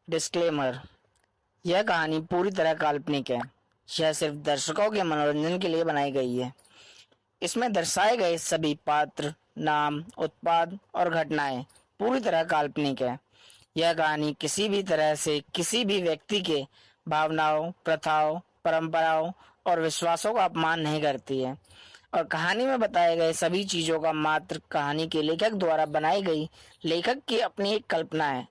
Disclaimer. यह कहानी पूरी तरह काल्पनिक है। यह सिर्फ दर्शकों के मनोरंजन के लिए बनाई गई है। इसमें दर्शाए गए सभी पात्र, नाम, उत्पाद और घटनाएं पूरी तरह काल्पनिक है। यह कहानी किसी भी तरह से किसी भी व्यक्ति के भावनाओं, प्रथाओं, परंपराओं और विश्वासों का अपमान नहीं करती है और कहानी में बताए गए सभी चीजों का मात्र कहानी के लेखक द्वारा बनाई गई लेखक की अपनी एक कल्पना है।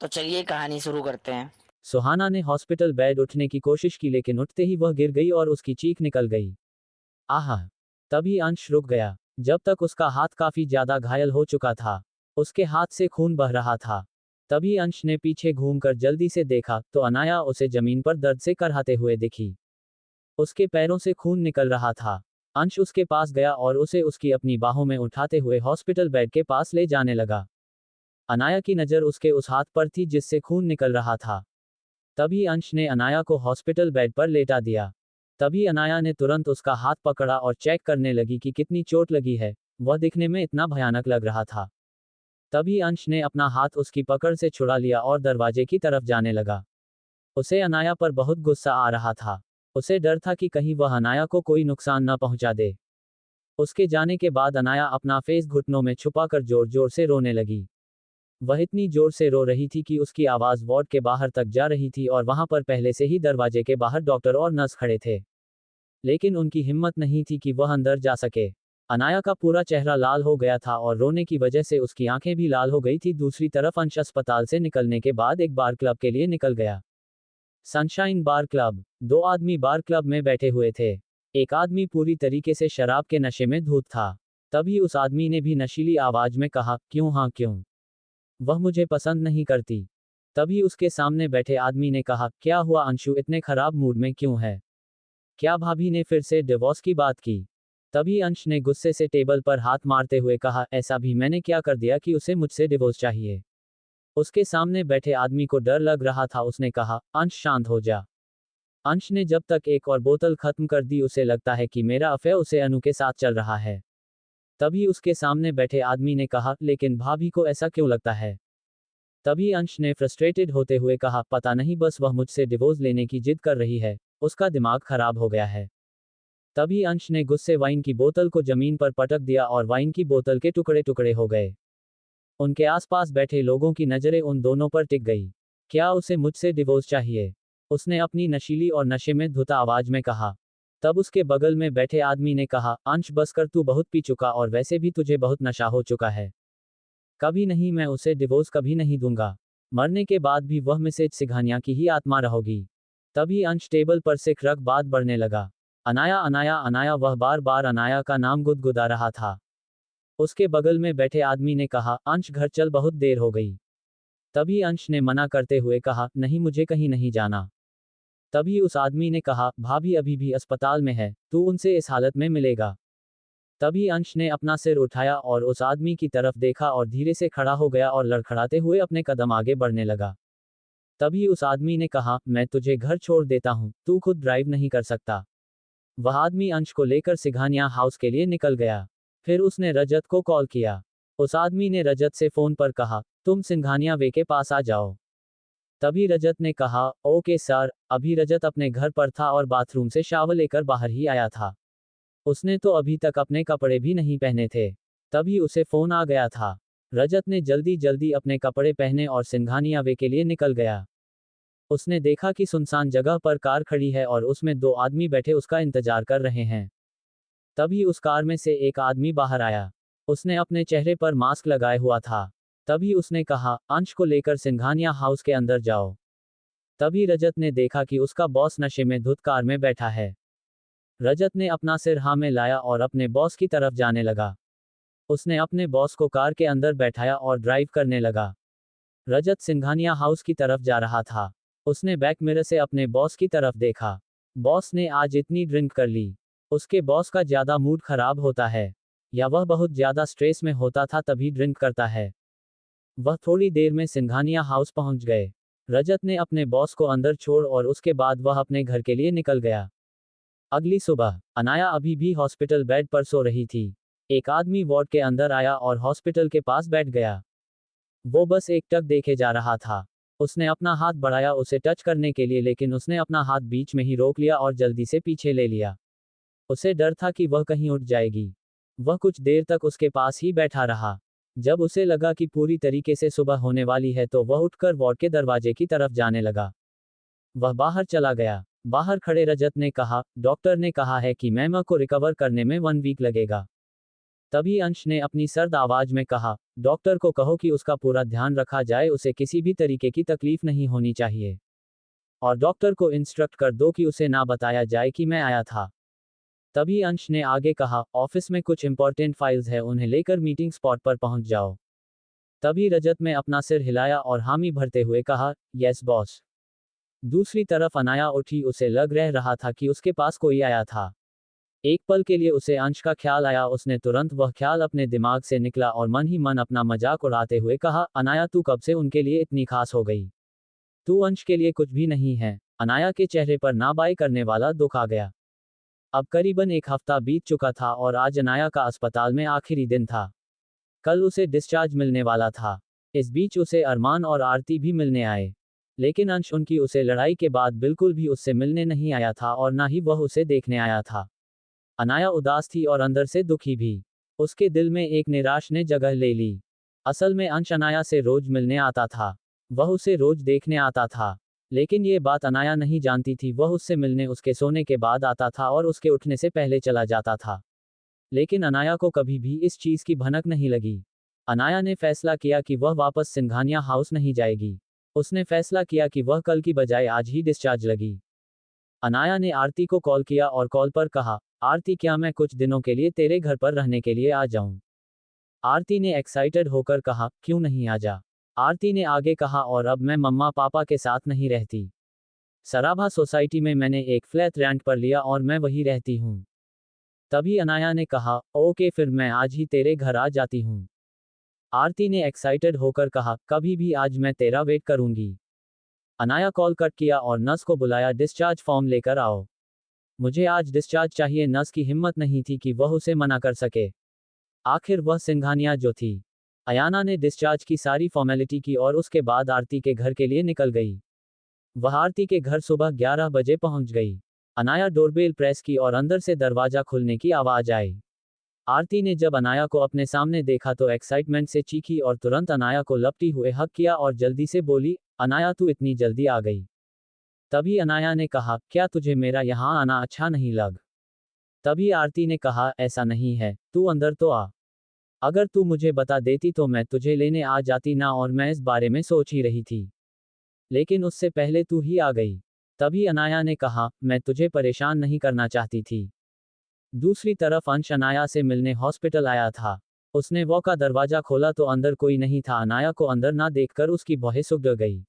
तो चलिए कहानी शुरू करते हैं। सुहाना ने हॉस्पिटल बेड उठने की कोशिश की, लेकिन उठते ही वह गिर गई और उसकी चीख निकल गई। आहा! तभी अंश रुक गया। जब तक उसका हाथ काफी ज्यादा घायल हो चुका था। उसके हाथ से खून बह रहा था। तभी अंश ने पीछे घूमकर जल्दी से देखा तो अनाया उसे जमीन पर दर्द से करहाते हुए दिखी। उसके पैरों से खून निकल रहा था। अंश उसके पास गया और उसे उसकी अपनी बाहों में उठाते हुए हॉस्पिटल बेड के पास ले जाने लगा। अनाया की नजर उसके उस हाथ पर थी जिससे खून निकल रहा था। तभी अंश ने अनाया को हॉस्पिटल बेड पर लेटा दिया। तभी अनाया ने तुरंत उसका हाथ पकड़ा और चेक करने लगी कि कितनी चोट लगी है। वह दिखने में इतना भयानक लग रहा था। तभी अंश ने अपना हाथ उसकी पकड़ से छुड़ा लिया और दरवाजे की तरफ जाने लगा। उसे अनाया पर बहुत गुस्सा आ रहा था। उसे डर था कि कहीं वह अनाया को कोई नुकसान न पहुंचा दे। उसके जाने के बाद अनाया अपना फेस घुटनों में छुपाकर जोर जोर से रोने लगी। वह इतनी जोर से रो रही थी कि उसकी आवाज वार्ड के बाहर तक जा रही थी और वहां पर पहले से ही दरवाजे के बाहर डॉक्टर और नर्स खड़े थे। लेकिन उनकी हिम्मत नहीं थी कि वह अंदर जा सके। अनाया का पूरा चेहरा लाल हो गया था और रोने की वजह से उसकी आंखें भी लाल हो गई थी। दूसरी तरफ अंश अस्पताल से निकलने के बाद एक बार क्लब के लिए निकल गया। सनशाइन बार क्लब। दो आदमी बार क्लब में बैठे हुए थे। एक आदमी पूरी तरीके से शराब के नशे में धुत था। तभी उस आदमी ने भी नशीली आवाज में कहा, क्यों? हाँ क्यों? वह मुझे पसंद नहीं करती। तभी उसके सामने बैठे आदमी ने कहा, क्या हुआ अंशु, इतने खराब मूड में क्यों है? क्या भाभी ने फिर से डिवोर्स की बात की? तभी अंश ने गुस्से से टेबल पर हाथ मारते हुए कहा, ऐसा भी मैंने क्या कर दिया कि उसे मुझसे डिवोर्स चाहिए? उसके सामने बैठे आदमी को डर लग रहा था। उसने कहा, अंश शांत हो जा। अंश ने जब तक एक और बोतल खत्म कर दी। उसे लगता है कि मेरा अफेयर उसे अनु के साथ चल रहा है। तभी उसके सामने बैठे आदमी ने कहा, लेकिन भाभी को ऐसा क्यों लगता है? तभी अंश ने फ्रस्ट्रेटेड होते हुए कहा, पता नहीं, बस वह मुझसे डिवोर्स लेने की जिद कर रही है। उसका दिमाग खराब हो गया है। तभी अंश ने गुस्से वाइन की बोतल को जमीन पर पटक दिया और वाइन की बोतल के टुकड़े टुकड़े हो गए। उनके आसपास बैठे लोगों की नजरें उन दोनों पर टिक गई। क्या उसे मुझसे डिवोर्स चाहिए? उसने अपनी नशीली और नशे में धुता आवाज में कहा। तब उसके बगल में बैठे आदमी ने कहा, अंश बस कर, तू बहुत पी चुका और वैसे भी तुझे बहुत नशा हो चुका है। कभी नहीं, मैं उसे डिवोर्स कभी नहीं दूंगा। मरने के बाद भी वह मिसेज सिंघानिया की ही आत्मा रहोगी। तभी अंश टेबल पर से खरक बात बढ़ने लगा। अनाया अनाया अनाया, वह बार बार अनाया का नाम गुदगुदा रहा था। उसके बगल में बैठे आदमी ने कहा, अंश घर चल, बहुत देर हो गई। तभी अंश ने मना करते हुए कहा, नहीं, मुझे कहीं नहीं जाना। तभी उस आदमी ने कहा, भाभी अभी भी अस्पताल में है, तू उनसे इस हालत में मिलेगा? तभी अंश ने अपना सिर उठाया और उस आदमी की तरफ देखा और धीरे से खड़ा हो गया और लड़खड़ाते हुए अपने कदम आगे बढ़ने लगा। तभी उस आदमी ने कहा, मैं तुझे घर छोड़ देता हूं, तू खुद ड्राइव नहीं कर सकता। वह आदमी अंश को लेकर सिंघानिया हाउस के लिए निकल गया। फिर उसने रजत को कॉल किया। उस आदमी ने रजत से फोन पर कहा, तुम सिंघानिया वे के पास आ जाओ। तभी रजत ने कहा, ओके सर। अभी रजत अपने घर पर था और बाथरूम से शावर लेकर बाहर ही आया था। उसने तो अभी तक अपने कपड़े भी नहीं पहने थे। तभी उसे फोन आ गया था। रजत ने जल्दी जल्दी अपने कपड़े पहने और सिंघानिया वे के लिए निकल गया। उसने देखा कि सुनसान जगह पर कार खड़ी है और उसमें दो आदमी बैठे उसका इंतजार कर रहे हैं। तभी उस कार में से एक आदमी बाहर आया। उसने अपने चेहरे पर मास्क लगाए हुआ था। तभी उसने कहा, अंश को लेकर सिंघानिया हाउस के अंदर जाओ। तभी रजत ने देखा कि उसका बॉस नशे में धुत कार में बैठा है। रजत ने अपना सिर हाँ में लाया और अपने बॉस की तरफ जाने लगा। उसने अपने बॉस को कार के अंदर बैठाया और ड्राइव करने लगा। रजत सिंघानिया हाउस की तरफ जा रहा था। उसने बैक मिरर से अपने बॉस की तरफ देखा। बॉस ने आज इतनी ड्रिंक कर ली। उसके बॉस का ज्यादा मूड खराब होता है, या वह बहुत ज्यादा स्ट्रेस में होता था तभी ड्रिंक करता है। वह थोड़ी देर में सिंघानिया हाउस पहुंच गए। रजत ने अपने बॉस को अंदर छोड़ और उसके बाद वह अपने घर के लिए निकल गया। अगली सुबह अनाया अभी भी हॉस्पिटल बेड पर सो रही थी। एक आदमी वार्ड के अंदर आया और हॉस्पिटल के पास बैठ गया। वो बस एक टक देखे जा रहा था। उसने अपना हाथ बढ़ाया उसे टच करने के लिए, लेकिन उसने अपना हाथ बीच में ही रोक लिया और जल्दी से पीछे ले लिया। उसे डर था कि वह कहीं उठ जाएगी। वह कुछ देर तक उसके पास ही बैठा रहा। जब उसे लगा कि पूरी तरीके से सुबह होने वाली है तो वह उठकर वार्ड के दरवाजे की तरफ जाने लगा। वह बाहर चला गया। बाहर खड़े रजत ने कहा, डॉक्टर ने कहा है कि मैमा को रिकवर करने में 1 वीक लगेगा। तभी अंश ने अपनी सर्द आवाज में कहा, डॉक्टर को कहो कि उसका पूरा ध्यान रखा जाए, उसे किसी भी तरीके की तकलीफ नहीं होनी चाहिए। और डॉक्टर को इंस्ट्रक्ट कर दो कि उसे ना बताया जाए कि मैं आया था। तभी अंश ने आगे कहा, ऑफिस में कुछ इंपॉर्टेंट फाइल्स है, उन्हें लेकर मीटिंग स्पॉट पर पहुंच जाओ। तभी रजत ने अपना सिर हिलाया और हामी भरते हुए कहा, यस बॉस। दूसरी तरफ अनाया उठी, उसे लग रहा था कि उसके पास कोई आया था। एक पल के लिए उसे अंश का ख्याल आया, उसने तुरंत वह ख्याल अपने दिमाग से निकला और मन ही मन अपना मजाक उड़ाते हुए कहा, अनाया तू कब से उनके लिए इतनी खास हो गई? तू अंश के लिए कुछ भी नहीं है। अनाया के चेहरे पर नाबाई करने वाला दुख आ गया। अब करीबन 1 हफ्ता बीत चुका था और आज अनाया का अस्पताल में आखिरी दिन था। कल उसे डिस्चार्ज मिलने वाला था। इस बीच उसे अरमान और आरती भी मिलने आए। लेकिन अंश उनकी उसे लड़ाई के बाद बिल्कुल भी उससे मिलने नहीं आया था और ना ही वह उसे देखने आया था। अनाया उदास थी और अंदर से दुखी भी। उसके दिल में एक निराश ने जगह ले ली। असल में अंश अनाया से रोज मिलने आता था। वह उसे रोज देखने आता था। लेकिन ये बात अनाया नहीं जानती थी, वह उससे मिलने उसके सोने के बाद आता था और उसके उठने से पहले चला जाता था। लेकिन अनाया को कभी भी इस चीज की भनक नहीं लगी। अनाया ने फैसला किया कि वह वापस सिंघानिया हाउस नहीं जाएगी। उसने फैसला किया कि वह कल की बजाय आज ही डिस्चार्ज लगी। अनाया ने आरती को कॉल किया और कॉल पर कहा, आरती क्या मैं कुछ दिनों के लिए तेरे घर पर रहने के लिए आ जाऊं? आरती ने एक्साइटेड होकर कहा, क्यों नहीं आ जा? आरती ने आगे कहा, और अब मैं मम्मा पापा के साथ नहीं रहती। सराभा सोसाइटी में मैंने एक फ्लैट रेंट पर लिया और मैं वही रहती हूँ। तभी अनाया ने कहा, ओके फिर मैं आज ही तेरे घर आ जाती हूँ। आरती ने एक्साइटेड होकर कहा, कभी भी आज मैं तेरा वेट करूंगी। अनाया कॉल कट किया और नर्स को बुलाया, डिस्चार्ज फॉर्म लेकर आओ। मुझे आज डिस्चार्ज चाहिए। नर्स की हिम्मत नहीं थी कि वह उसे मना कर सके। आखिर वह सिंघानिया जो थी। अयाना ने डिस्चार्ज की सारी फॉर्मेलिटी की और उसके बाद आरती के घर के लिए निकल गई। वह आरती के घर सुबह 11 बजे पहुंच गई। अनाया डोरबेल प्रेस की और अंदर से दरवाजा खुलने की आवाज आई। आरती ने जब अनाया को अपने सामने देखा तो एक्साइटमेंट से चीखी और तुरंत अनाया को लपटी हुए हक किया और जल्दी से बोली, अनाया तू इतनी जल्दी आ गई? तभी अनाया ने कहा, क्या तुझे मेरा यहाँ आना अच्छा नहीं लग? तभी आरती ने कहा, ऐसा नहीं है, तू अंदर तो आ। अगर तू मुझे बता देती तो मैं तुझे लेने आ जाती ना, और मैं इस बारे में सोच ही रही थी। लेकिन उससे पहले तू ही आ गई। तभी अनाया ने कहा, मैं तुझे परेशान नहीं करना चाहती थी। दूसरी तरफ अंश अनाया से मिलने हॉस्पिटल आया था। उसने वॉ का दरवाजा खोला तो अंदर कोई नहीं था। अनाया को अंदर ना देखकर उसकी भौहें सुख गई।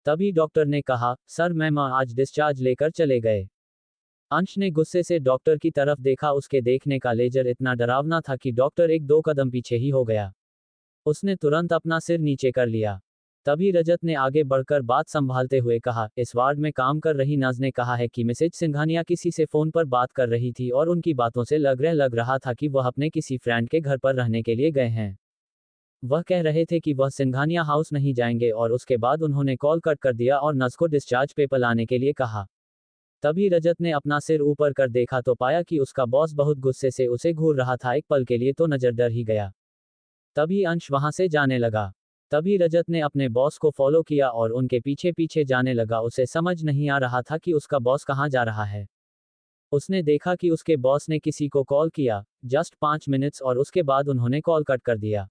तभी डॉक्टर ने कहा, सर मैम आज डिस्चार्ज लेकर चले गए। अंश ने गुस्से से डॉक्टर की तरफ देखा। उसके देखने का लेजर इतना डरावना था कि डॉक्टर 1-2 कदम पीछे ही हो गया। उसने तुरंत अपना सिर नीचे कर लिया। तभी रजत ने आगे बढ़कर बात संभालते हुए कहा, इस वार्ड में काम कर रही नर्स ने कहा है कि मिसेज सिंघानिया किसी से फोन पर बात कर रही थी और उनकी बातों से लग रहा था कि वह अपने किसी फ्रेंड के घर पर रहने के लिए गए हैं। वह कह रहे थे कि वह सिंघानिया हाउस नहीं जाएंगे और उसके बाद उन्होंने कॉल कट कर दिया और नर्स को डिस्चार्ज पेपर लाने के लिए कहा। तभी रजत ने अपना सिर ऊपर कर देखा तो पाया कि उसका बॉस बहुत गुस्से से उसे घूर रहा था। एक पल के लिए तो नजर डर ही गया। तभी अंश वहां से जाने लगा। तभी रजत ने अपने बॉस को फॉलो किया और उनके पीछे पीछे जाने लगा। उसे समझ नहीं आ रहा था कि उसका बॉस कहां जा रहा है। उसने देखा कि उसके बॉस ने किसी को कॉल किया, जस्ट 5 मिनट्स, और उसके बाद उन्होंने कॉल कट कर दिया।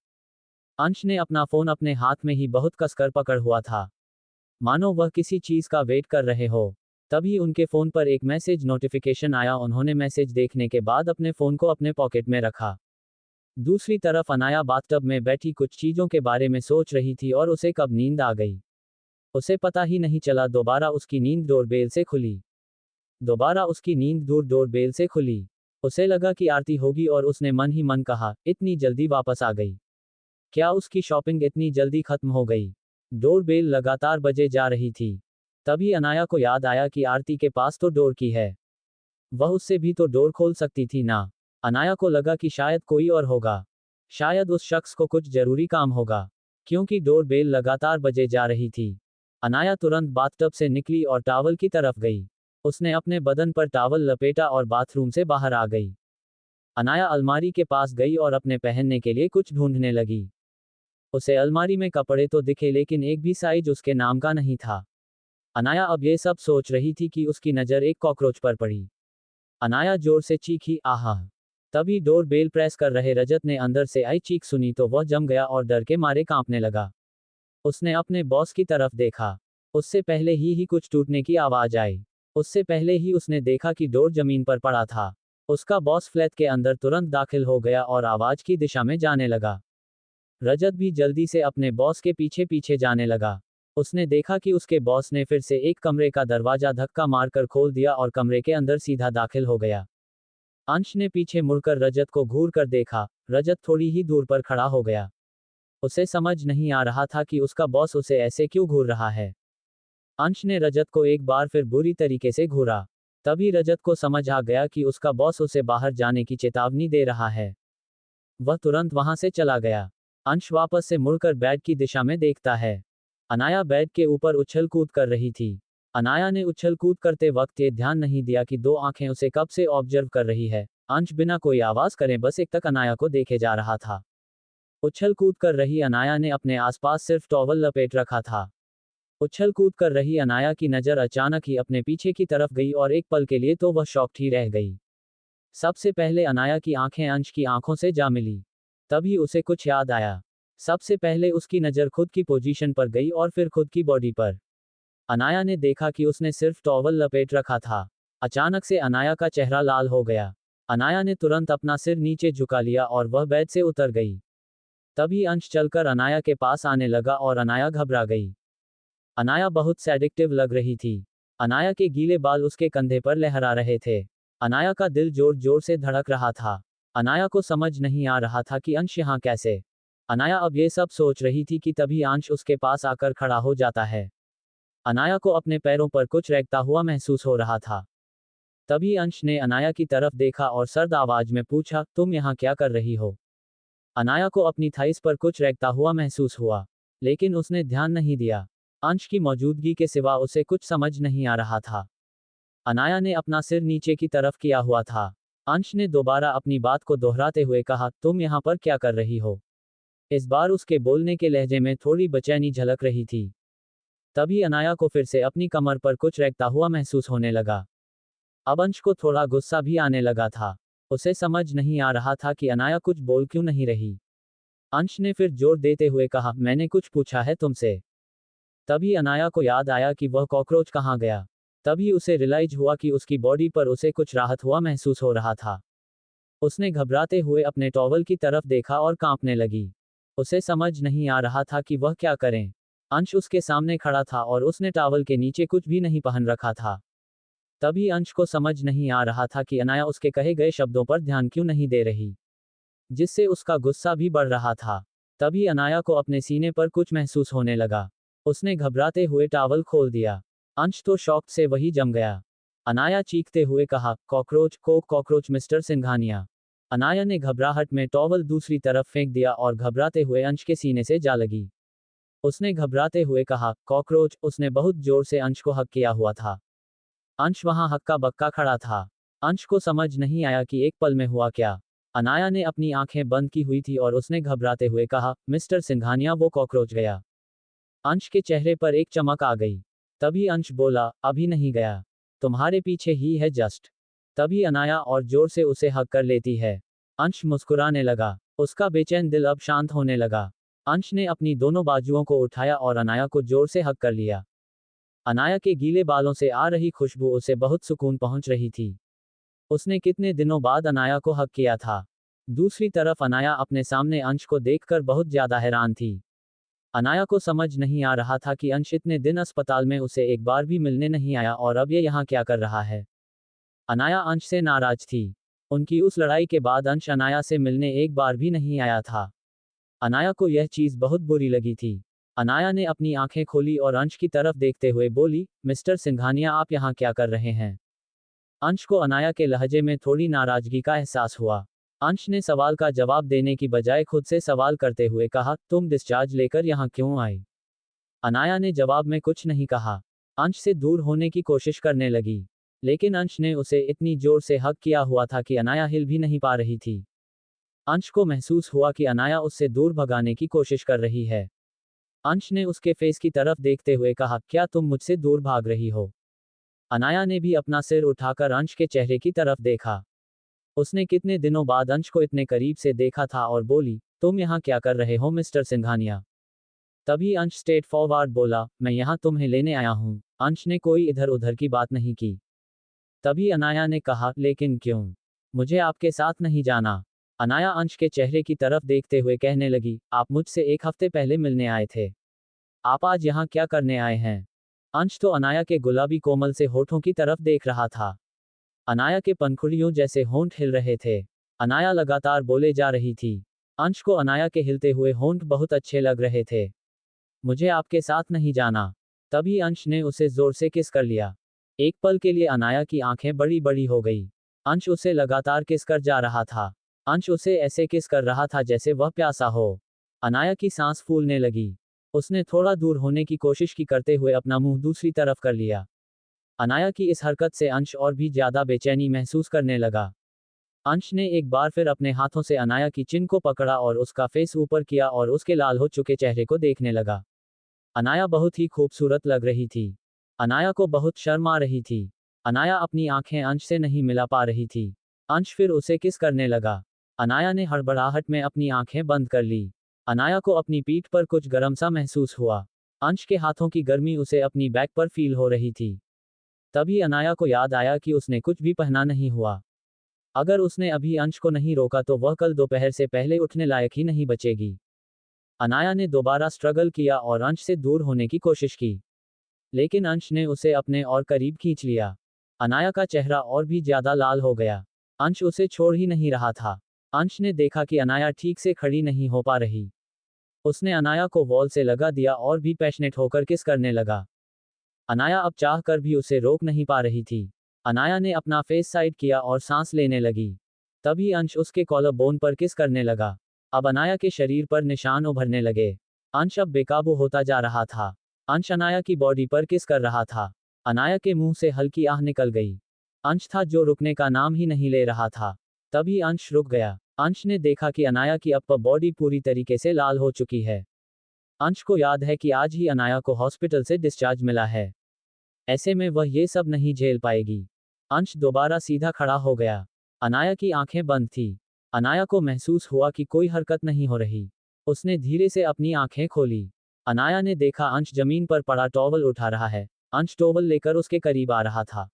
अंश ने अपना फोन अपने हाथ में ही बहुत कसकर पकड़ हुआ था, मानो वह किसी चीज का वेट कर रहे हो। तभी उनके फोन पर एक मैसेज नोटिफिकेशन आया। उन्होंने मैसेज देखने के बाद अपने फोन को अपने पॉकेट में रखा। दूसरी तरफ अनाया बाथटब में बैठी कुछ चीजों के बारे में सोच रही थी और उसे कब नींद आ गई उसे पता ही नहीं चला। दोबारा उसकी नींद डोरबेल से खुली। डोरबेल से खुली। उसे लगा कि आरती होगी और उसने मन ही मन कहा, इतनी जल्दी वापस आ गई? क्या उसकी शॉपिंग इतनी जल्दी खत्म हो गई? डोरबेल लगातार बजे जा रही थी। तभी अनाया को याद आया कि आरती के पास तो डोर की है। वह उससे भी तो डोर खोल सकती थी ना। अनाया को लगा कि शायद कोई और होगा। शायद उस शख्स को कुछ जरूरी काम होगा, क्योंकि डोर बेल लगातार बजे जा रही थी। अनाया तुरंत बाथटब से निकली और टॉवल की तरफ गई। उसने अपने बदन पर टॉवल लपेटा और बाथरूम से बाहर आ गई। अनाया अलमारी के पास गई और अपने पहनने के लिए कुछ ढूंढने लगी। उसे अलमारी में कपड़े तो दिखे लेकिन एक भी साइज उसके नाम का नहीं था। अनाया अब ये सब सोच रही थी कि उसकी नज़र एक कॉकरोच पर पड़ी। अनाया जोर से चीखी, आहा। तभी डोर बेल प्रेस कर रहे रजत ने अंदर से आई चीख सुनी तो वह जम गया और डर के मारे कांपने लगा। उसने अपने बॉस की तरफ देखा। उससे पहले ही कुछ टूटने की आवाज आई। उससे पहले ही उसने देखा कि डोर जमीन पर पड़ा था। उसका बॉस फ्लैट के अंदर तुरंत दाखिल हो गया और आवाज की दिशा में जाने लगा। रजत भी जल्दी से अपने बॉस के पीछे पीछे जाने लगा। उसने देखा कि उसके बॉस ने फिर से एक कमरे का दरवाजा धक्का मारकर खोल दिया और कमरे के अंदर सीधा दाखिल हो गया। अंश ने पीछे मुड़कर रजत को घूर कर देखा। रजत थोड़ी ही दूर पर खड़ा हो गया। उसे समझ नहीं आ रहा था कि उसका बॉस उसे ऐसे क्यों घूर रहा है। अंश ने रजत को एक बार फिर बुरी तरीके से घूरा। तभी रजत को समझ आ गया कि उसका बॉस उसे बाहर जाने की चेतावनी दे रहा है। वह तुरंत वहां से चला गया। अंश वापस से मुड़कर बेड की दिशा में देखता है। अनाया बेड के ऊपर उछल कूद कर रही थी। अनाया ने उछल कूद करते वक्त ये ध्यान नहीं दिया कि दो आंखें उसे कब से ऑब्जर्व कर रही है। अंश बिना कोई आवाज करे बस एक तक अनाया को देखे जा रहा था। उछल कूद कर रही अनाया ने अपने आसपास सिर्फ टॉवल लपेट रखा था। उछल कूद कर रही अनाया की नज़र अचानक ही अपने पीछे की तरफ गई और एक पल के लिए तो वह शॉक्ड ही रह गई। सबसे पहले अनाया की आंखें अंश की आंखों से जा मिली। तभी उसे कुछ याद आया। सबसे पहले उसकी नज़र खुद की पोजीशन पर गई और फिर खुद की बॉडी पर। अनाया ने देखा कि उसने सिर्फ टॉवल लपेट रखा था। अचानक से अनाया का चेहरा लाल हो गया। अनाया ने तुरंत अपना सिर नीचे झुका लिया और वह बेड से उतर गई। तभी अंश चलकर अनाया के पास आने लगा और अनाया घबरा गई। अनाया बहुत सैडिक्टिव लग रही थी। अनाया के गीले बाल उसके कंधे पर लहरा रहे थे। अनाया का दिल जोर जोर से धड़क रहा था। अनाया को समझ नहीं आ रहा था कि अंश यहाँ कैसे। अनाया अब ये सब सोच रही थी कि तभी अंश उसके पास आकर खड़ा हो जाता है। अनाया को अपने पैरों पर कुछ रेंगता हुआ महसूस हो रहा था। तभी अंश ने अनाया की तरफ देखा और सर्द आवाज में पूछा, तुम यहाँ क्या कर रही हो? अनाया को अपनी थाइस पर कुछ रेंगता हुआ महसूस हुआ, लेकिन उसने ध्यान नहीं दिया। अंश की मौजूदगी के सिवा उसे कुछ समझ नहीं आ रहा था। अनाया ने अपना सिर नीचे की तरफ किया हुआ था। अंश ने दोबारा अपनी बात को दोहराते हुए कहा, तुम यहाँ पर क्या कर रही हो? इस बार उसके बोलने के लहजे में थोड़ी बेचैनी झलक रही थी। तभी अनाया को फिर से अपनी कमर पर कुछ रेंगता हुआ महसूस होने लगा। अब अंश को थोड़ा गुस्सा भी आने लगा था। उसे समझ नहीं आ रहा था कि अनाया कुछ बोल क्यों नहीं रही। अंश ने फिर जोर देते हुए कहा, मैंने कुछ पूछा है तुमसे? तभी अनाया को याद आया कि वह कॉकरोच कहाँ गया। तभी उसे रियलाइज हुआ कि उसकी बॉडी पर उसे कुछ राहत हुआ महसूस हो रहा था। उसने घबराते हुए अपने टॉवल की तरफ देखा और कांपने लगी। उसे समझ नहीं आ रहा था कि वह क्या करें। अंश उसके सामने खड़ा था और उसने टॉवल के नीचे कुछ भी नहीं पहन रखा था। तभी अंश को समझ नहीं आ रहा था कि अनाया उसके कहे गए शब्दों पर ध्यान क्यों नहीं दे रही, जिससे उसका गुस्सा भी बढ़ रहा था। तभी अनाया को अपने सीने पर कुछ महसूस होने लगा। उसने घबराते हुए टॉवल खोल दिया। अंश तो शॉक से वही जम गया। अनाया चीखते हुए कहा, कॉकरोच को कॉकरोच मिस्टर सिंघानिया। अनाया ने घबराहट में टॉवल दूसरी तरफ फेंक दिया और घबराते हुए अंश के सीने से जा लगी। उसने घबराते हुए कहा, कॉकरोच। उसने बहुत जोर से अंश को हक किया हुआ था। अंश वहां हक्का बक्का खड़ा था। अंश को समझ नहीं आया कि एक पल में हुआ क्या। अनाया ने अपनी आंखें बंद की हुई थी और उसने घबराते हुए कहा, मिस्टर सिंघानिया वो कॉकरोच गया। अंश के चेहरे पर एक चमक आ गई। तभी अंश बोला, अभी नहीं गया, तुम्हारे पीछे ही है जस्ट। तभी अनाया और जोर से उसे हक कर लेती है। अंश मुस्कुराने लगा। उसका बेचैन दिल अब शांत होने लगा। अंश ने अपनी दोनों बाजुओं को उठाया और अनाया को जोर से हक कर लिया। अनाया के गीले बालों से आ रही खुशबू उसे बहुत सुकून पहुंच रही थी। उसने कितने दिनों बाद अनाया को हक किया था। दूसरी तरफ अनाया अपने सामने अंश को देखकर बहुत ज्यादा हैरान थी। अनाया को समझ नहीं आ रहा था कि अंश इतने दिन अस्पताल में उसे एक बार भी मिलने नहीं आया और अब ये यहाँ क्या कर रहा है। अनाया अंश से नाराज थी। उनकी उस लड़ाई के बाद अंश अनाया से मिलने एक बार भी नहीं आया था। अनाया को यह चीज बहुत बुरी लगी थी। अनाया ने अपनी आंखें खोली और अंश की तरफ देखते हुए बोली, मिस्टर सिंघानिया आप यहाँ क्या कर रहे हैं? अंश को अनाया के लहजे में थोड़ी नाराजगी का एहसास हुआ। अंश ने सवाल का जवाब देने की बजाय खुद से सवाल करते हुए कहा, तुम डिस्चार्ज लेकर यहाँ क्यों आए? अनाया ने जवाब में कुछ नहीं कहा। अंश से दूर होने की कोशिश करने लगी, लेकिन अंश ने उसे इतनी जोर से हग किया हुआ था कि अनाया हिल भी नहीं पा रही थी। अंश को महसूस हुआ कि अनाया उससे दूर भगाने की कोशिश कर रही है। अंश ने उसके फेस की तरफ देखते हुए कहा, क्या तुम मुझसे दूर भाग रही हो? अनाया ने भी अपना सिर उठाकर अंश के चेहरे की तरफ देखा। उसने कितने दिनों बाद अंश को इतने करीब से देखा था और बोली, तुम यहाँ क्या कर रहे हो मिस्टर सिंघानिया? तभी अंश स्ट्रेट फॉरवर्ड बोला, मैं यहाँ तुम्हें लेने आया हूँ। अंश ने कोई इधर उधर की बात नहीं की। तभी अनाया ने कहा, लेकिन क्यों? मुझे आपके साथ नहीं जाना। अनाया अंश के चेहरे की तरफ देखते हुए कहने लगी, आप मुझसे एक हफ्ते पहले मिलने आए थे। आप आज यहाँ क्या करने आए हैं? अंश तो अनाया के गुलाबी कोमल से होठों की तरफ देख रहा था। अनाया के पंखुड़ियों जैसे होंठ हिल रहे थे। अनाया लगातार बोले जा रही थी। अंश को अनाया के हिलते हुए होंठ बहुत अच्छे लग रहे थे। मुझे आपके साथ नहीं जाना। तभी अंश ने उसे जोर से किस कर लिया। एक पल के लिए अनाया की आंखें बड़ी बड़ी हो गई। अंश उसे लगातार किस कर जा रहा था। अंश उसे ऐसे किस कर रहा था जैसे वह प्यासा हो। अनाया की सांस फूलने लगी। उसने थोड़ा दूर होने की कोशिश की करते हुए अपना मुंह दूसरी तरफ कर लिया। अनाया की इस हरकत से अंश और भी ज्यादा बेचैनी महसूस करने लगा। अंश ने एक बार फिर अपने हाथों से अनाया की चिन को पकड़ा और उसका फेस ऊपर किया और उसके लाल हो चुके चेहरे को देखने लगा। अनाया बहुत ही खूबसूरत लग रही थी। अनाया को बहुत शर्म आ रही थी। अनाया अपनी आंखें अंश से नहीं मिला पा रही थी। अंश फिर उसे किस करने लगा। अनाया ने हड़बड़ाहट में अपनी आंखें बंद कर ली। अनाया को अपनी पीठ पर कुछ गर्म सा महसूस हुआ। अंश के हाथों की गर्मी उसे अपनी बैक पर फील हो रही थी। तभी अनाया को याद आया कि उसने कुछ भी पहना नहीं हुआ। अगर उसने अभी अंश को नहीं रोका तो वह कल दोपहर से पहले उठने लायक ही नहीं बचेगी। अनाया ने दोबारा स्ट्रगल किया और अंश से दूर होने की कोशिश की, लेकिन अंश ने उसे अपने और करीब खींच लिया। अनाया का चेहरा और भी ज्यादा लाल हो गया। अंश उसे छोड़ ही नहीं रहा था। अंश ने देखा कि अनाया ठीक से खड़ी नहीं हो पा रही। उसने अनाया को वॉल से लगा दिया और भी पैशनेट होकर किस करने लगा। अनाया अब चाह कर भी उसे रोक नहीं पा रही थी। अनाया ने अपना फेस साइड किया और सांस लेने लगी। तभी अंश उसके कॉलर बोन पर किस करने लगा। अब अनाया के शरीर पर निशान उभरने लगे। अंश अब बेकाबू होता जा रहा था। अंश अनाया की बॉडी पर किस कर रहा था। अनाया के मुंह से हल्की आह निकल गई। अंश था जो रुकने का नाम ही नहीं ले रहा था। तभी अंश रुक गया। अंश ने देखा कि अनाया की अपर बॉडी पूरी तरीके से लाल हो चुकी है। अंश को याद है कि आज ही अनाया को हॉस्पिटल से डिस्चार्ज मिला है। ऐसे में वह ये सब नहीं झेल पाएगी। अंश दोबारा सीधा खड़ा हो गया। अनाया की आंखें बंद थी। अनाया को महसूस हुआ कि कोई हरकत नहीं हो रही। उसने धीरे से अपनी आंखें खोली। अनाया ने देखा अंश जमीन पर पड़ा टॉवल उठा रहा है। अंश टॉवल लेकर उसके करीब आ रहा था।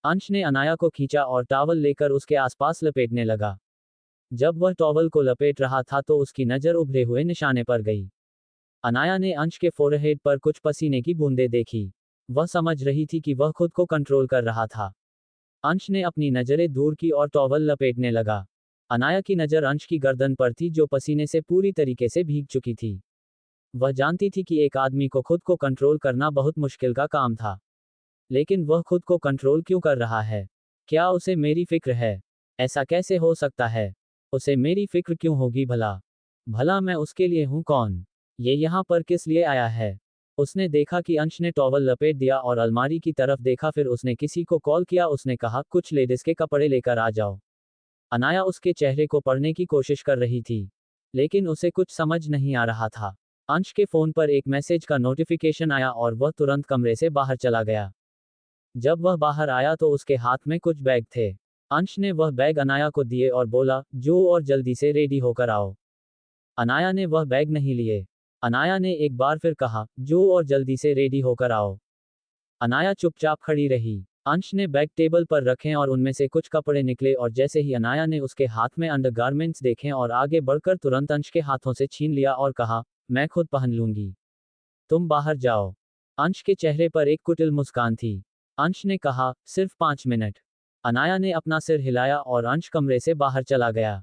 अंश ने अनाया को खींचा और टॉवल लेकर उसके आसपास लपेटने लगा। जब वह टॉवल को लपेट रहा था तो उसकी नजर उभरे हुए निशाने पर गई। अनाया ने अंश के फोरहेड पर कुछ पसीने की बूंदें देखी। वह समझ रही थी कि वह खुद को कंट्रोल कर रहा था। अंश ने अपनी नजरें दूर की और टॉवल लपेटने लगा। अनाया की नजर अंश की गर्दन पर थी जो पसीने से पूरी तरीके से भीग चुकी थी। वह जानती थी कि एक आदमी को खुद को कंट्रोल करना बहुत मुश्किल का काम था, लेकिन वह खुद को कंट्रोल क्यों कर रहा है? क्या उसे मेरी फिक्र है? ऐसा कैसे हो सकता है? उसे मेरी फिक्र क्यों होगी भला? भला मैं उसके लिए हूं कौन? ये यहाँ पर किस लिए आया है? उसने देखा कि अंश ने टॉवल लपेट दिया और अलमारी की तरफ देखा। फिर उसने किसी को कॉल किया। उसने कहा, कुछ लेडीज के कपड़े लेकर आ जाओ। अनाया उसके चेहरे को पढ़ने की कोशिश कर रही थी, लेकिन उसे कुछ समझ नहीं आ रहा था। अंश के फोन पर एक मैसेज का नोटिफिकेशन आया और वह तुरंत कमरे से बाहर चला गया। जब वह बाहर आया तो उसके हाथ में कुछ बैग थे। अंश ने वह बैग अनाया को दिए और बोला, जो और जल्दी से रेडी होकर आओ। अनाया ने वह बैग नहीं लिए। अनाया ने एक बार फिर कहा, जो और जल्दी से रेडी होकर आओ। अनाया चुपचाप खड़ी रही। अंश ने बैग टेबल पर रखे और उनमें से कुछ कपड़े निकले और जैसे ही अनाया ने उसके हाथ में अंडरगारमेंट्स देखे और आगे बढ़कर तुरंत अंश के हाथों से छीन लिया और कहा, मैं खुद पहन लूंगी, तुम बाहर जाओ। अंश के चेहरे पर एक कुटिल मुस्कान थी। अंश ने कहा, सिर्फ 5 मिनट। अनाया ने अपना सिर हिलाया और अंश कमरे से बाहर चला गया।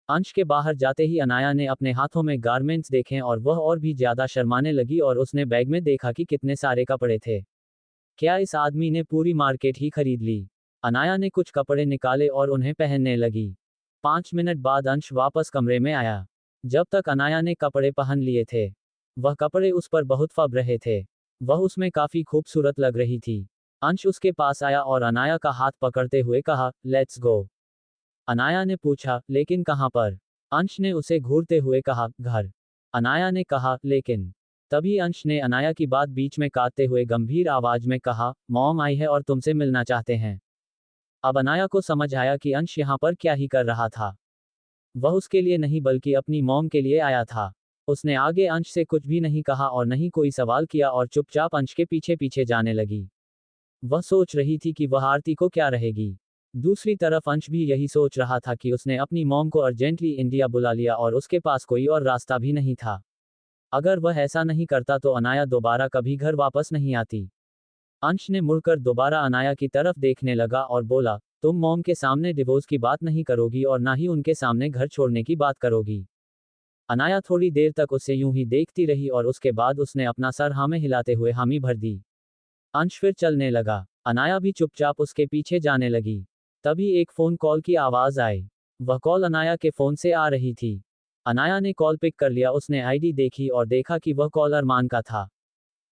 अंश के बाहर जाते ही अनाया ने अपने हाथों में गारमेंट्स देखे और वह और भी ज्यादा शर्माने लगी और उसने बैग में देखा कि कितने सारे कपड़े थे। क्या इस आदमी ने पूरी मार्केट ही खरीद ली? अनाया ने कुछ कपड़े निकाले और उन्हें पहनने लगी। 5 मिनट बाद अंश वापस कमरे में आया। जब तक अनाया ने कपड़े पहन लिए थे, वह कपड़े उस पर बहुत फब रहे थे। वह उसमें काफी खूबसूरत लग रही थी। अंश उसके पास आया और अनाया का हाथ पकड़ते हुए कहा, लेट्स गो। अनाया ने पूछा, लेकिन कहाँ पर? अंश ने उसे घूरते हुए कहा, घर। अनाया ने कहा, लेकिन। तभी अंश ने अनाया की बात बीच में काटते हुए गंभीर आवाज में कहा, मॉम आई है और तुमसे मिलना चाहते हैं। अब अनाया को समझ आया कि अंश यहाँ पर क्या ही कर रहा था। वह उसके लिए नहीं बल्कि अपनी मॉम के लिए आया था। उसने आगे अंश से कुछ भी नहीं कहा और नहीं कोई सवाल किया और चुपचाप अंश के पीछे पीछे जाने लगी। वह सोच रही थी कि वह आरती को क्या रहेगी। दूसरी तरफ अंश भी यही सोच रहा था कि उसने अपनी मॉम को अर्जेंटली इंडिया बुला लिया और उसके पास कोई और रास्ता भी नहीं था। अगर वह ऐसा नहीं करता तो अनाया दोबारा कभी घर वापस नहीं आती। अंश ने मुड़कर दोबारा अनाया की तरफ देखने लगा और बोला, तुम मॉम के सामने डिवोर्स की बात नहीं करोगी और ना ही उनके सामने घर छोड़ने की बात करोगी। अनाया थोड़ी देर तक उसे यूं ही देखती रही और उसके बाद उसने अपना सर हाँ में हिलाते हुए हामी भर दी। अंश फिर चलने लगा। अनाया भी चुपचाप उसके पीछे जाने लगी। तभी एक फोन कॉल की आवाज आई। वह कॉल अनाया के फोन से आ रही थी। अनाया ने कॉल पिक कर लिया। उसने आईडी देखी और देखा कि वह कॉल अरमान का था।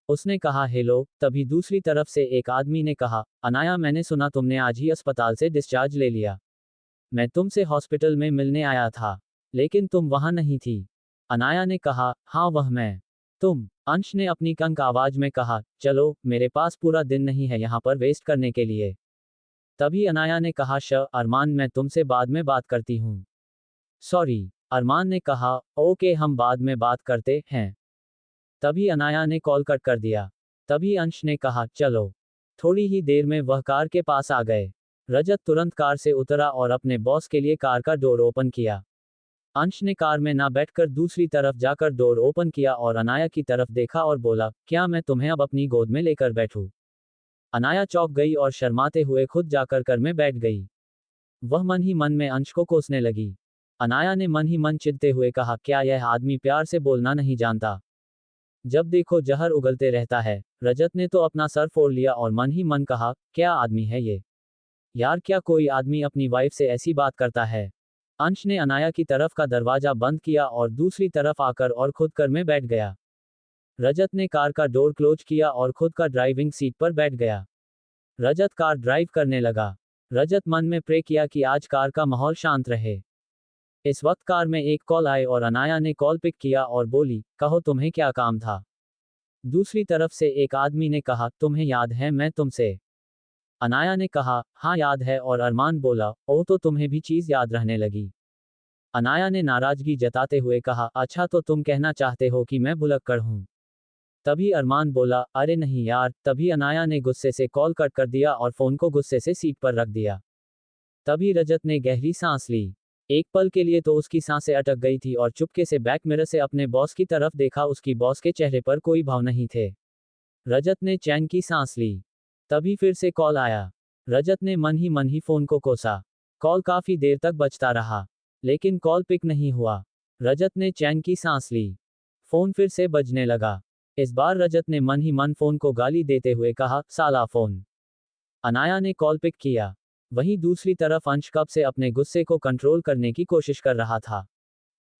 उसने कहा, हेलो। तभी दूसरी तरफ से एक आदमी ने कहा, अनाया मैंने सुना तुमने आज ही अस्पताल से डिस्चार्ज ले लिया। मैं तुमसे हॉस्पिटल में मिलने आया था, लेकिन तुम वहां नहीं थी। अनाया ने कहा, हाँ वह मैं। तुम? अंश ने अपनी कंक आवाज में कहा, चलो मेरे पास पूरा दिन नहीं है यहाँ पर वेस्ट करने के लिए। तभी अनाया ने कहा, अरमान मैं तुमसे बाद में बात करती हूँ। सॉरी। अरमान ने कहा, ओके हम बाद में बात करते हैं। तभी अनाया ने कॉल कट कर दिया। तभी अंश ने कहा, चलो। थोड़ी ही देर में वह कार के पास आ गए। रजत तुरंत कार से उतरा और अपने बॉस के लिए कार का डोर ओपन किया। अंश ने कार में ना बैठकर दूसरी तरफ जाकर डोर ओपन किया और अनाया की तरफ देखा और बोला, क्या मैं तुम्हें अब अपनी गोद में लेकर बैठूं? अनाया चौंक गई और शर्माते हुए खुद जाकर कार में बैठ गई। वह मन ही मन में अंश को कोसने लगी। अनाया ने मन ही मन चिढ़ते हुए कहा, क्या यह आदमी प्यार से बोलना नहीं जानता? जब देखो जहर उगलते रहता है। रजत ने तो अपना सर फोड़ लिया और मन ही मन कहा, क्या आदमी है ये? यार क्या कोई आदमी अपनी वाइफ से ऐसी बात करता है? अंश ने अनाया की तरफ का दरवाजा बंद किया और दूसरी तरफ आकर और खुद कार में बैठ गया। रजत ने कार का डोर क्लोज किया और खुद का ड्राइविंग सीट पर बैठ गया। रजत कार ड्राइव करने लगा। रजत मन में प्रे किया कि आज कार का माहौल शांत रहे। इस वक्त कार में एक कॉल आए और अनाया ने कॉल पिक किया और बोली, कहो तुम्हें क्या काम था? दूसरी तरफ से एक आदमी ने कहा, तुम्हें याद है मैं तुमसे? अनाया ने कहा, हाँ याद है और अरमान बोला, ओह तो तुम्हें भी चीज याद रहने लगी। अनाया ने नाराजगी जताते हुए कहा, अच्छा तो तुम कहना चाहते हो कि मैं भुलक्कड़ हूँ? तभी अरमान बोला, अरे नहीं यार। तभी अनाया ने गुस्से से कॉल कट कर दिया और फोन को गुस्से से सीट पर रख दिया। तभी रजत ने गहरी सांस ली। एक पल के लिए तो उसकी सांसें अटक गई थी और चुपके से बैक मिरर से अपने बॉस की तरफ देखा। उसकी बॉस के चेहरे पर कोई भाव नहीं थे। रजत ने चैन की सांस ली। तभी फिर से कॉल आया। रजत ने मन ही फोन को कोसा। कॉल काफी देर तक बजता रहा, लेकिन कॉल पिक नहीं हुआ। रजत ने चैन की सांस ली। फोन फिर से बजने लगा। इस बार रजत ने मन ही मन फोन को गाली देते हुए कहा, साला फोन। अनाया ने कॉल पिक किया। वहीं दूसरी तरफ अंश कब से अपने गुस्से को कंट्रोल करने की कोशिश कर रहा था।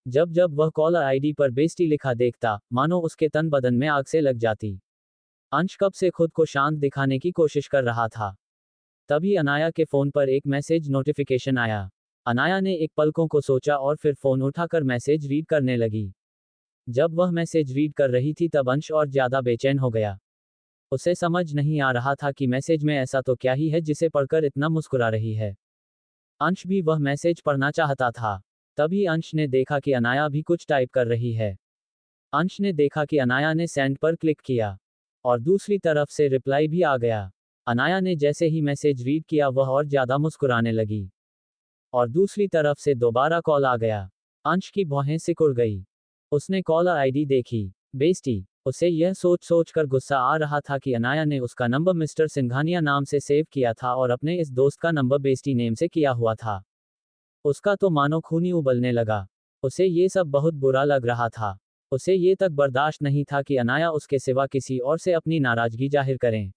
जब जब वह कॉलर आईडी पर बेस्टी लिखा देखता, मानो उसके तन बदन में आग से लग जाती। अंश कब से खुद को शांत दिखाने की कोशिश कर रहा था। तभी अनाया के फोन पर एक मैसेज नोटिफिकेशन आया। अनाया ने एक पलकों को सोचा और फिर फोन उठाकर मैसेज रीड करने लगी। जब वह मैसेज रीड कर रही थी तब अंश और ज्यादा बेचैन हो गया। उसे समझ नहीं आ रहा था कि मैसेज में ऐसा तो क्या ही है जिसे पढ़कर इतना मुस्कुरा रही है। अंश भी वह मैसेज पढ़ना चाहता था। तभी अंश ने देखा कि अनाया भी कुछ टाइप कर रही है। अंश ने देखा कि अनाया ने सेंड पर क्लिक किया और दूसरी तरफ से रिप्लाई भी आ गया। अनाया ने जैसे ही मैसेज रीड किया वह और ज्यादा मुस्कुराने लगी और दूसरी तरफ से दोबारा कॉल आ गया। अंश की भौहें सिकुड़ गई। उसने कॉलर आईडी देखी, बेस्टी। उसे यह सोच सोच कर गुस्सा आ रहा था कि अनाया ने उसका नंबर मिस्टर सिंघानिया नाम से सेव किया था और अपने इस दोस्त का नंबर बेस्टी नेम से किया हुआ था। उसका तो मानो खून ही उबलने लगा। उसे ये सब बहुत बुरा लग रहा था। उसे ये तक बर्दाश्त नहीं था कि अनाया उसके सिवा किसी और से अपनी नाराजगी जाहिर करें।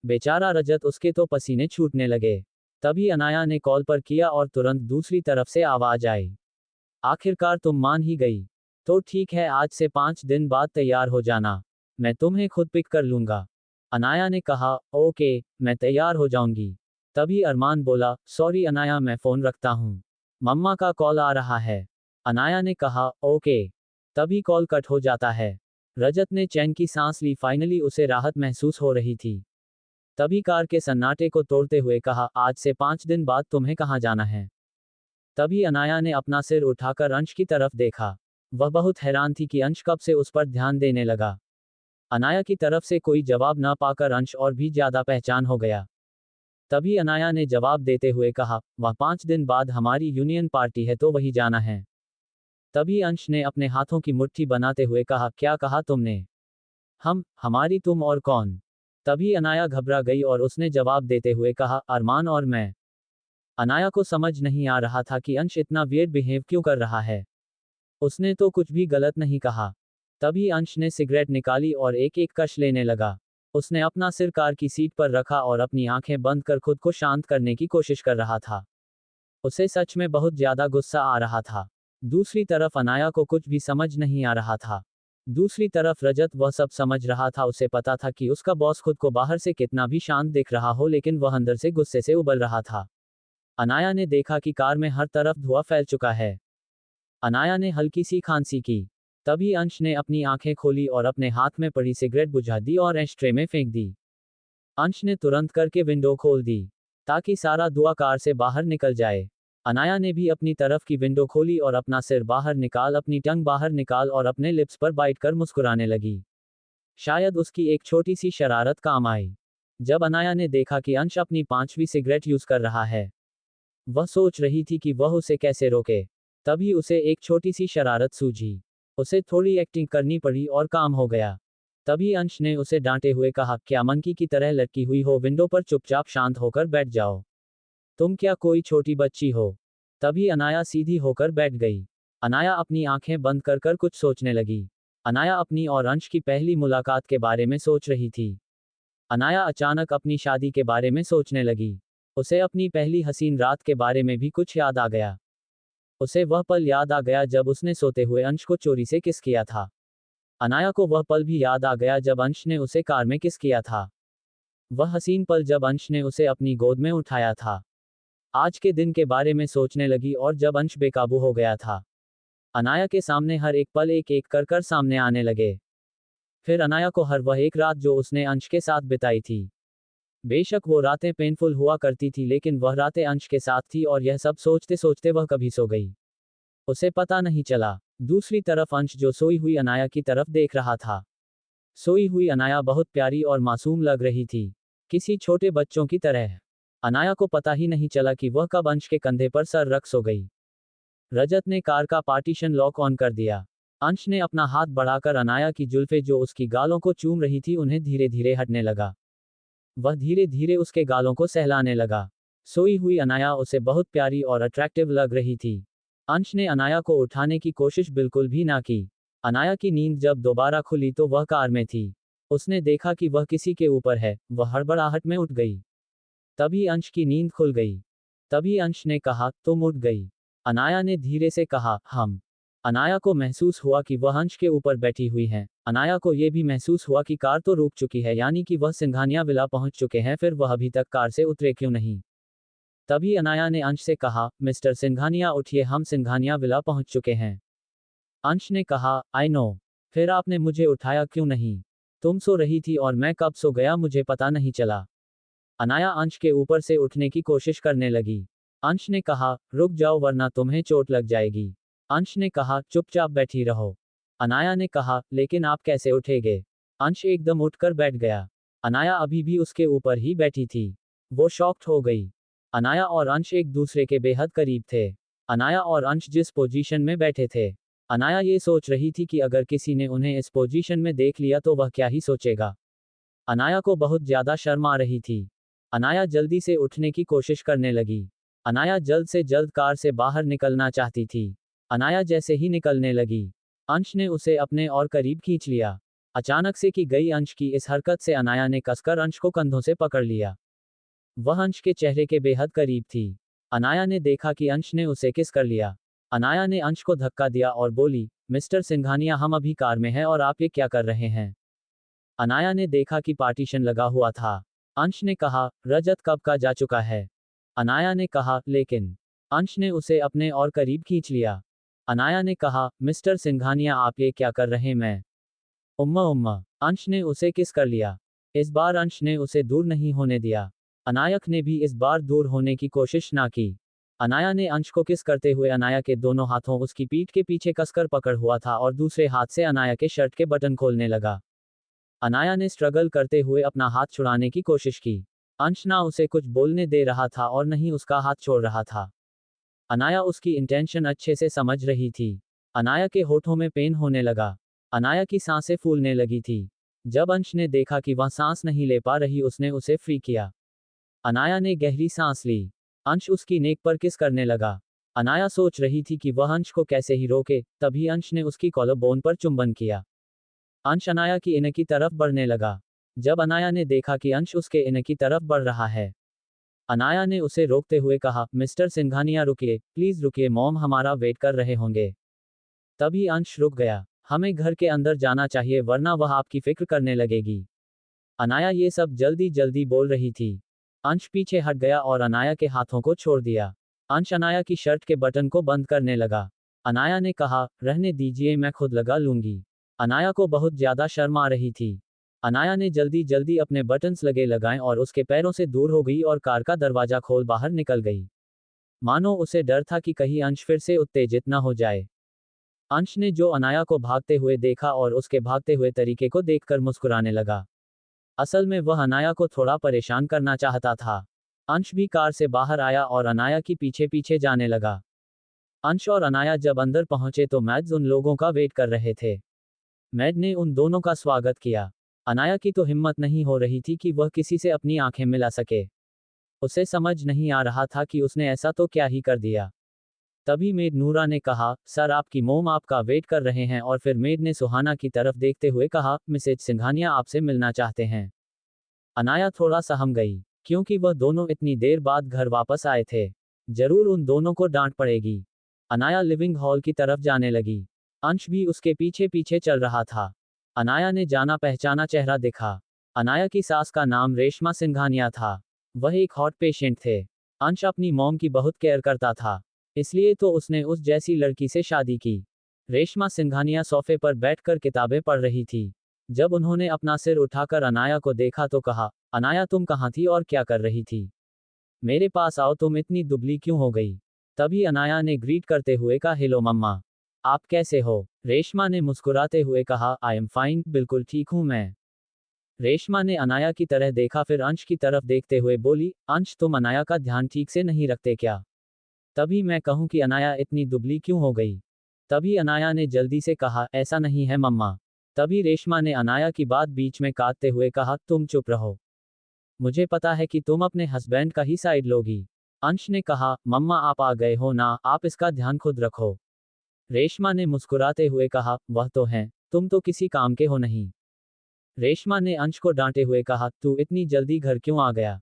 बेचारा रजत, उसके तो पसीने छूटने लगे। तभी अनाया ने कॉल पर किया और तुरंत दूसरी तरफ से आवाज आई, आखिरकार तुम मान ही गई। तो ठीक है, आज से 5 दिन बाद तैयार हो जाना, मैं तुम्हें खुद पिक कर लूंगा। अनाया ने कहा, ओके, मैं तैयार हो जाऊंगी। तभी अरमान बोला, सॉरी अनाया, मैं फोन रखता हूँ, मम्मा का कॉल आ रहा है। अनाया ने कहा, ओके। तभी कॉल कट हो जाता है। रजत ने चैन की सांस ली, फाइनली उसे राहत महसूस हो रही थी। तभी कार के सन्नाटे को तोड़ते हुए कहा, आज से 5 दिन बाद तुम्हें कहाँ जाना है? तभी अनाया ने अपना सिर उठाकर अंश की तरफ देखा। वह बहुत हैरान थी कि अंश कब से उस पर ध्यान देने लगा। अनाया की तरफ से कोई जवाब न पाकर अंश और भी ज्यादा पहचान हो गया। तभी अनाया ने जवाब देते हुए कहा, वह 5 दिन बाद हमारी यूनियन पार्टी है तो वही जाना है। तभी अंश ने अपने हाथों की मुट्ठी बनाते हुए कहा, क्या कहा तुमने? हमारी, तुम और कौन? तभी अनाया घबरा गई और उसने जवाब देते हुए कहा, अरमान और मैं। अनाया को समझ नहीं आ रहा था कि अंश इतना वियर्ड बिहेव क्यों कर रहा है। उसने तो कुछ भी गलत नहीं कहा। तभी अंश ने सिगरेट निकाली और एक एक कश लेने लगा। उसने अपना सिर कार की सीट पर रखा और अपनी आंखें बंद कर खुद को शांत करने की कोशिश कर रहा था। उसे सच में बहुत ज्यादा गुस्सा आ रहा था। दूसरी तरफ अनाया को कुछ भी समझ नहीं आ रहा था। दूसरी तरफ रजत वह सब समझ रहा था। उसे पता था कि उसका बॉस खुद को बाहर से कितना भी शांत दिख रहा हो, लेकिन वह अंदर से गुस्से से उबल रहा था। अनाया ने देखा कि कार में हर तरफ धुआं फैल चुका है। अनाया ने हल्की सी खांसी की। तभी अंश ने अपनी आंखें खोली और अपने हाथ में पड़ी सिगरेट बुझा दी और एशट्रे में फेंक दी। अंश ने तुरंत करके विंडो खोल दी ताकि सारा धुआं कार से बाहर निकल जाए। अनाया ने भी अपनी तरफ की विंडो खोली और अपना सिर बाहर निकाल, अपनी टंग बाहर निकाल और अपने लिप्स पर बाइट कर मुस्कुराने लगी। शायद उसकी एक छोटी सी शरारत काम आई। जब अनाया ने देखा कि अंश अपनी 5वीं सिगरेट यूज कर रहा है, वह सोच रही थी कि वह उसे कैसे रोके। तभी उसे एक छोटी सी शरारत सूझी। उसे थोड़ी एक्टिंग करनी पड़ी और काम हो गया। तभी अंश ने उसे डांटे हुए कहा, क्या मंकी की तरह लटकी हुई हो विंडो पर? चुपचाप शांत होकर बैठ जाओ। तुम क्या कोई छोटी बच्ची हो? तभी अनाया सीधी होकर बैठ गई। अनाया अपनी आंखें बंद कर कर कुछ सोचने लगी। अनाया अपनी और अंश की पहली मुलाकात के बारे में सोच रही थी। अनाया अचानक अपनी शादी के बारे में सोचने लगी। उसे अपनी पहली हसीन रात के बारे में भी कुछ याद आ गया। उसे वह पल याद आ गया जब उसने सोते हुए अंश को चोरी से किस किया था। अनाया को वह पल भी याद आ गया जब अंश ने उसे कार में किस किया था। वह हसीन पल जब अंश ने उसे अपनी गोद में उठाया था। आज के दिन के बारे में सोचने लगी और जब अंश बेकाबू हो गया था। अनाया के सामने हर एक पल एक एक कर कर सामने आने लगे। फिर अनाया को हर वह एक रात जो उसने अंश के साथ बिताई थी। बेशक वो रातें पेनफुल हुआ करती थी, लेकिन वह रातें अंश के साथ थी और यह सब सोचते सोचते वह कभी सो गई। उसे पता नहीं चला। दूसरी तरफ अंश जो सोई हुई अनाया की तरफ देख रहा था। सोई हुई अनाया बहुत प्यारी और मासूम लग रही थी, किसी छोटे बच्चों की तरह। अनाया को पता ही नहीं चला कि वह कब अंश के कंधे पर सर रख सो गई। रजत ने कार का पार्टीशन लॉक ऑन कर दिया। अंश ने अपना हाथ बढ़ाकर अनाया की जुल्फे जो उसकी गालों को चूम रही थी उन्हें धीरे धीरे हटने लगा। वह धीरे धीरे उसके गालों को सहलाने लगा। सोई हुई अनाया उसे बहुत प्यारी और अट्रैक्टिव लग रही थी। अंश ने अनाया को उठाने की कोशिश बिल्कुल भी ना की। अनाया की नींद जब दोबारा खुली तो वह कार में थी। उसने देखा कि वह किसी के ऊपर है। वह हड़बड़ाहट में उठ गई। तभी अंश की नींद खुल गई। तभी अंश ने कहा, तुम उठ गई? अनाया ने धीरे से कहा, हम। अनाया को महसूस हुआ कि वह अंश के ऊपर बैठी हुई है। अनाया को यह भी महसूस हुआ कि कार तो रुक चुकी है, यानी कि वह सिंघानिया विला पहुंच चुके हैं, फिर वह अभी तक कार से उतरे क्यों नहीं? तभी अनाया ने अंश से कहा, मिस्टर सिंघानिया उठिए, हम सिंघानिया विला पहुंच चुके हैं। अंश ने कहा, आई नो। फिर आपने मुझे उठाया क्यों नहीं? तुम सो रही थी और मैं कब सो गया मुझे पता नहीं चला। अनाया अंश के ऊपर से उठने की कोशिश करने लगी। अंश ने कहा, रुक जाओ वरना तुम्हें चोट लग जाएगी। अंश ने कहा, चुपचाप बैठी रहो। अनाया ने कहा, लेकिन आप कैसे उठेंगे? अंश एकदम उठकर बैठ गया। अनाया अभी भी उसके ऊपर ही बैठी थी। वो शॉक्ड हो गई। अनाया और अंश एक दूसरे के बेहद करीब थे। अनाया और अंश जिस पोजीशन में बैठे थे, अनाया ये सोच रही थी कि अगर किसी ने उन्हें इस पोजीशन में देख लिया तो वह क्या ही सोचेगा। अनाया को बहुत ज्यादा शर्म आ रही थी। अनाया जल्दी से उठने की कोशिश करने लगी। अनाया जल्द से जल्द कार से बाहर निकलना चाहती थी। अनाया जैसे ही निकलने लगी, अंश ने उसे अपने और करीब खींच लिया। अचानक से की गई अंश की इस हरकत से अनाया ने कसकर अंश को कंधों से पकड़ लिया। वह अंश के चेहरे के बेहद करीब थी। अनाया ने देखा कि अंश ने उसे किस कर लिया। अनाया ने अंश को धक्का दिया और बोली, मिस्टर सिंघानिया, हम अभी कार में हैं और आप ये क्या कर रहे हैं? अनाया ने देखा कि पार्टीशन लगा हुआ था। अंश ने कहा, रजत कब का जा चुका है। अनाया ने कहा, लेकिन। अंश ने उसे अपने और करीब खींच लिया। अनाया ने कहा, मिस्टर सिंघानिया, आप ये क्या कर रहे हैं? मैं उम्मा उम्मा। अंश ने उसे किस कर लिया। इस बार अंश ने उसे दूर नहीं होने दिया। अनायक ने भी इस बार दूर होने की कोशिश ना की। अनाया ने अंश को किस करते हुए अनाया के दोनों हाथों उसकी पीठ के पीछे कसकर पकड़ हुआ था और दूसरे हाथ से अनाया के शर्ट के बटन खोलने लगा। अनाया ने स्ट्रगल करते हुए अपना हाथ छुड़ाने की कोशिश की। अंश ना उसे कुछ बोलने दे रहा था और नहीं उसका हाथ छोड़ रहा था। अनाया उसकी इंटेंशन अच्छे से समझ रही थी। अनाया के होठों में पेन होने लगा। अनाया की सांसें फूलने लगी थी। जब अंश ने देखा कि वह सांस नहीं ले पा रही, उसने उसे फ्री किया। अनाया ने गहरी सांस ली। अंश उसकी नेक पर किस करने लगा। अनाया सोच रही थी कि वह अंश को कैसे ही रोके, तभी अंश ने उसकी कॉलर बोन पर चुंबन किया। अंश अनाया की इन्ह की तरफ बढ़ने लगा। जब अनाया ने देखा कि अंश उसके इन्ह की तरफ बढ़ रहा है, अनाया ने उसे रोकते हुए कहा, मिस्टर सिंघानिया, रुकिए, प्लीज रुकिए, मॉम हमारा वेट कर रहे होंगे। तभी अंश रुक गया। हमें घर के अंदर जाना चाहिए वरना वह आपकी फिक्र करने लगेगी। अनाया ये सब जल्दी जल्दी बोल रही थी। अंश पीछे हट गया और अनाया के हाथों को छोड़ दिया। अंश अनाया की शर्ट के बटन को बंद करने लगा। अनाया ने कहा, रहने दीजिए, मैं खुद लगा लूंगी। अनाया को बहुत ज्यादा शर्म आ रही थी। अनाया ने जल्दी जल्दी अपने बटन्स लगाए और उसके पैरों से दूर हो गई और कार का दरवाजा खोल बाहर निकल गई। मानो उसे डर था कि कहीं अंश फिर से उत्तेजित न हो जाए। अंश ने जो अनाया को भागते हुए देखा और उसके भागते हुए तरीके को देखकर मुस्कुराने लगा। असल में वह अनाया को थोड़ा परेशान करना चाहता था। अंश भी कार से बाहर आया और अनाया की पीछे पीछे जाने लगा। अंश और अनाया जब अंदर पहुंचे तो मैड्स उन लोगों का वेट कर रहे थे। मैड ने उन दोनों का स्वागत किया। अनाया की तो हिम्मत नहीं हो रही थी कि वह किसी से अपनी आंखें मिला सके। उसे समझ नहीं आ रहा था कि उसने ऐसा तो क्या ही कर दिया। तभी मेड नूरा ने कहा, सर आपकी मोम आपका वेट कर रहे हैं, और फिर मेड ने सुहाना की तरफ देखते हुए कहा, मिसेज सिंघानिया आपसे मिलना चाहते हैं। अनाया थोड़ा सहम गई, क्योंकि वह दोनों इतनी देर बाद घर वापस आए थे। जरूर उन दोनों को डांट पड़ेगी। अनाया लिविंग हॉल की तरफ जाने लगी। अंश भी उसके पीछे पीछे चल रहा था। अनाया ने जाना पहचाना चेहरा देखा। अनाया की सास का नाम रेशमा सिंघानिया था। वह एक हॉट पेशेंट थे। अंश अपनी मॉम की बहुत केयर करता था, इसलिए तो उसने उस जैसी लड़की से शादी की। रेशमा सिंघानिया सोफे पर बैठकर किताबें पढ़ रही थी। जब उन्होंने अपना सिर उठाकर अनाया को देखा तो कहा, अनाया तुम कहाँ थी और क्या कर रही थी? मेरे पास आओ, तुम इतनी दुबली क्यों हो गई? तभी अनाया ने ग्रीट करते हुए कहा, हेलो मम्मा, आप कैसे हो? रेशमा ने मुस्कुराते हुए कहा, आई एम फाइन, बिल्कुल ठीक हूँ मैं। रेशमा ने अनाया की तरह देखा, फिर अंश की तरफ देखते हुए बोली, अंश तुम अनाया का ध्यान ठीक से नहीं रखते क्या? तभी मैं कहूँ कि अनाया इतनी दुबली क्यों हो गई? तभी अनाया ने जल्दी से कहा, ऐसा नहीं है मम्मा। तभी रेशमा ने अनाया की बात बीच में काटते हुए कहा, तुम चुप रहो। मुझे पता है कि तुम अपने हस्बैंड का ही साइड लोगी। अंश ने कहा, मम्मा आप आ गए हो ना, आप इसका ध्यान खुद रखो। रेशमा ने मुस्कुराते हुए कहा, वह तो है, तुम तो किसी काम के हो नहीं। रेशमा ने अंश को डांटे हुए कहा, तू इतनी जल्दी घर क्यों आ गया?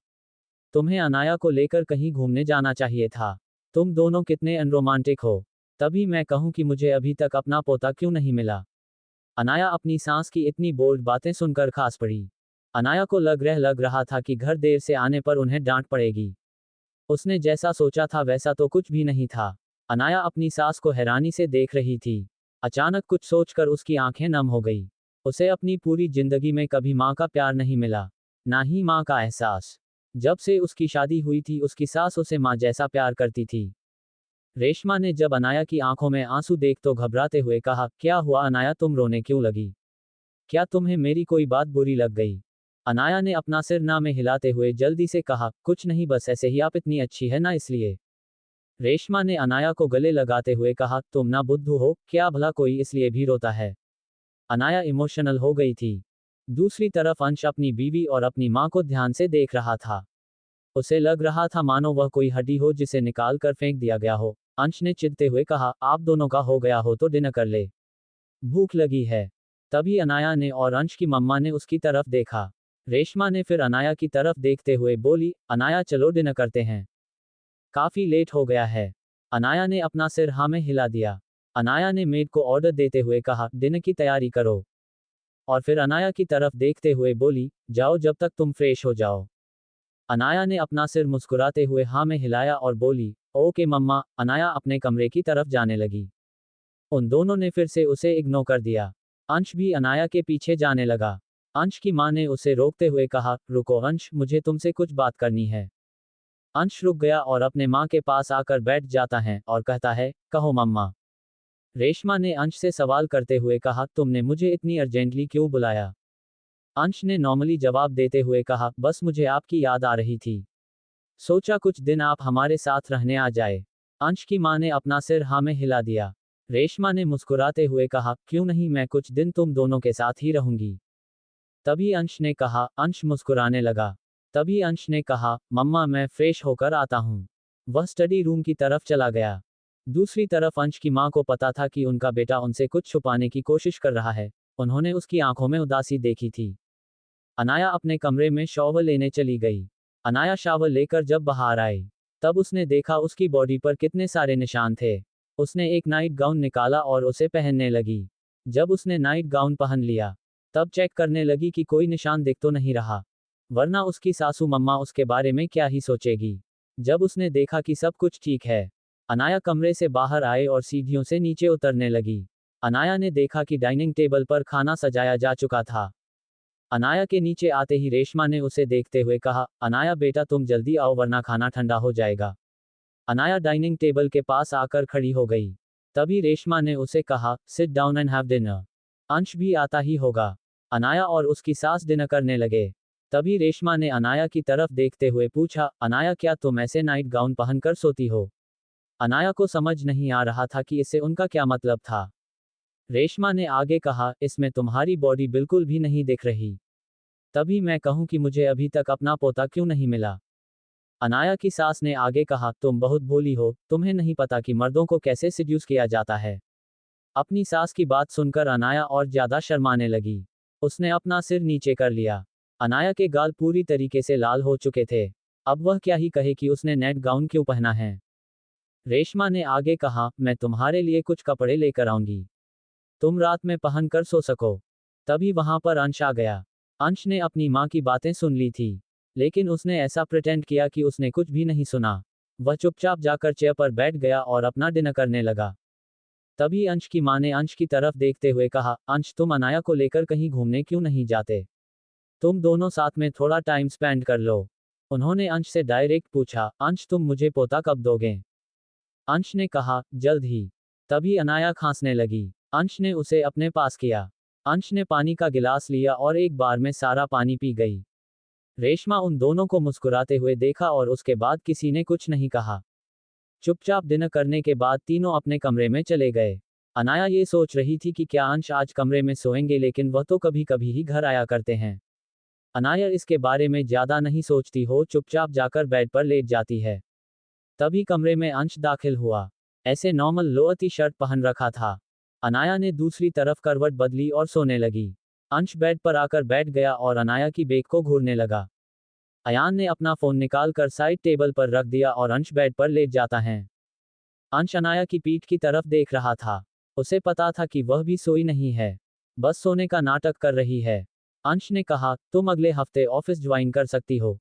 तुम्हें अनाया को लेकर कहीं घूमने जाना चाहिए था। तुम दोनों कितने अनरोमांटिक हो। तभी मैं कहूँ कि मुझे अभी तक अपना पोता क्यों नहीं मिला। अनाया अपनी सास की इतनी बोल्ड बातें सुनकर खास पड़ी। अनाया को लग रहा था कि घर देर से आने पर उन्हें डांट पड़ेगी। उसने जैसा सोचा था वैसा तो कुछ भी नहीं था। अनाया अपनी सास को हैरानी से देख रही थी। अचानक कुछ सोचकर उसकी आंखें नम हो गई। उसे अपनी पूरी जिंदगी में कभी माँ का प्यार नहीं मिला, ना ही माँ का एहसास। जब से उसकी शादी हुई थी उसकी सास उसे माँ जैसा प्यार करती थी। रेशमा ने जब अनाया की आंखों में आंसू देख तो घबराते हुए कहा, क्या हुआ अनाया, तुम रोने क्यों लगी? क्या तुम्हें मेरी कोई बात बुरी लग गई? अनाया ने अपना सिर ना में हिलाते हुए जल्दी से कहा, कुछ नहीं, बस ऐसे ही, आप इतनी अच्छी है ना इसलिए। रेशमा ने अनाया को गले लगाते हुए कहा, तुम ना बुद्धू हो, क्या भला कोई इसलिए भी रोता है? अनाया इमोशनल हो गई थी। दूसरी तरफ अंश अपनी बीवी और अपनी माँ को ध्यान से देख रहा था। उसे लग रहा था मानो वह कोई हड्डी हो जिसे निकाल कर फेंक दिया गया हो। अंश ने चिढ़ते हुए कहा, आप दोनों का हो गया हो तो डिनर कर ले, भूख लगी है। तभी अनाया ने और अंश की मम्मा ने उसकी तरफ देखा। रेशमा ने फिर अनाया की तरफ देखते हुए बोली, अनाया चलो डिनर करते हैं, काफी लेट हो गया है। अनाया ने अपना सिर हाँ में हिला दिया। अनाया ने मेड को ऑर्डर देते हुए कहा, डिनर की तैयारी करो। और फिर अनाया की तरफ देखते हुए बोली, जाओ जब तक तुम फ्रेश हो जाओ। अनाया ने अपना सिर मुस्कुराते हुए हाँ में हिलाया और बोली, ओके मम्मा। अनाया अपने कमरे की तरफ जाने लगी। उन दोनों ने फिर से उसे इग्नोर कर दिया। अंश भी अनाया के पीछे जाने लगा। अंश की मां ने उसे रोकते हुए कहा, रुको अंश, मुझे तुमसे कुछ बात करनी है। अंश रुक गया और अपने मां के पास आकर बैठ जाता है और कहता है, कहो मम्मा। रेशमा ने अंश से सवाल करते हुए कहा, तुमने मुझे इतनी अर्जेंटली क्यों बुलाया? अंश ने नॉर्मली जवाब देते हुए कहा, बस मुझे आपकी याद आ रही थी। सोचा कुछ दिन आप हमारे साथ रहने आ जाए। अंश की मां ने अपना सिर हाँ में हिला दिया। रेशमा ने मुस्कुराते हुए कहा, क्यों नहीं, मैं कुछ दिन तुम दोनों के साथ ही रहूंगी। तभी अंश ने कहा, अंश मुस्कुराने लगा। तभी अंश ने कहा, मम्मा मैं फ्रेश होकर आता हूँ। वह स्टडी रूम की तरफ चला गया। दूसरी तरफ अंश की मां को पता था कि उनका बेटा उनसे कुछ छुपाने की कोशिश कर रहा है। उन्होंने उसकी आंखों में उदासी देखी थी। अनाया अपने कमरे में शॉवर लेने चली गई। अनाया शावर लेकर जब बाहर आई, तब उसने देखा उसकी बॉडी पर कितने सारे निशान थे। उसने एक नाइट गाउन निकाला और उसे पहनने लगी। जब उसने नाइट गाउन पहन लिया, तब चेक करने लगी कि कोई निशान दिख तो नहीं रहा, वरना उसकी सासू मम्मा उसके बारे में क्या ही सोचेगी। जब उसने देखा कि सब कुछ ठीक है, अनाया कमरे से बाहर आए और सीढ़ियों से नीचे उतरने लगी। अनाया ने देखा कि डाइनिंग टेबल पर खाना सजाया जा चुका था। अनाया के नीचे आते ही रेशमा ने उसे देखते हुए कहा, अनाया बेटा तुम जल्दी आओ वरना खाना ठंडा हो जाएगा। अनाया डाइनिंग टेबल के पास आकर खड़ी हो गई। तभी रेशमा ने उसे कहा, sit down and have dinner. अंश भी आता ही होगा। अनाया और उसकी सास डिनर करने लगे। तभी रेशमा ने अनाया की तरफ देखते हुए पूछा, अनाया क्या तुम ऐसे नाइट गाउन पहनकर सोती हो? अनाया को समझ नहीं आ रहा था कि इससे उनका क्या मतलब था। रेशमा ने आगे कहा, इसमें तुम्हारी बॉडी बिल्कुल भी नहीं दिख रही। तभी मैं कहूं कि मुझे अभी तक अपना पोता क्यों नहीं मिला। अनाया की सास ने आगे कहा, तुम बहुत भोली हो, तुम्हें नहीं पता कि मर्दों को कैसे सिड्यूस किया जाता है। अपनी सास की बात सुनकर अनाया और ज्यादा शर्माने लगी। उसने अपना सिर नीचे कर लिया। अनाया के गाल पूरी तरीके से लाल हो चुके थे। अब वह क्या ही कहे कि उसने नेट गाउन क्यों पहना है। रेशमा ने आगे कहा, मैं तुम्हारे लिए कुछ कपड़े लेकर आऊंगी, तुम रात में पहन कर सो सको। तभी वहां पर अंश आ गया। अंश ने अपनी माँ की बातें सुन ली थी, लेकिन उसने ऐसा प्रिटेंड किया कि उसने कुछ भी नहीं सुना। वह चुपचाप जाकर चेयर पर बैठ गया और अपना डिनर करने लगा। तभी अंश की माँ ने अंश की तरफ देखते हुए कहा, अंश तुम अनाया को लेकर कहीं घूमने क्यों नहीं जाते? तुम दोनों साथ में थोड़ा टाइम स्पेंड कर लो। उन्होंने अंश से डायरेक्ट पूछा, अंश तुम मुझे पोता कब दोगे? अंश ने कहा, जल्द ही। तभी अनाया खांसने लगी। अंश ने उसे अपने पास किया। अंश ने पानी का गिलास लिया और एक बार में सारा पानी पी गई। रेशमा उन दोनों को मुस्कुराते हुए देखा और उसके बाद किसी ने कुछ नहीं कहा। चुपचाप डिनर करने के बाद तीनों अपने कमरे में चले गए। अनाया ये सोच रही थी कि क्या अंश आज कमरे में सोएंगे, लेकिन वह तो कभी कभी ही घर आया करते हैं। अनाया इसके बारे में ज्यादा नहीं सोचती हो, चुपचाप जाकर बेड पर लेट जाती है। तभी कमरे में अंश दाखिल हुआ। ऐसे नॉर्मल लोअर टी शर्ट पहन रखा था। अनाया ने दूसरी तरफ करवट बदली और सोने लगी। अंश बेड पर आकर बैठ गया और अनाया की बेक को घूरने लगा। अयान ने अपना फोन निकाल कर साइड टेबल पर रख दिया और अंश बेड पर लेट जाता है। अंश अनाया की पीठ की तरफ देख रहा था। उसे पता था कि वह भी सोई नहीं है, बस सोने का नाटक कर रही है। अंश ने कहा, तुम अगले हफ्ते ऑफिस ज्वाइन कर सकती हो।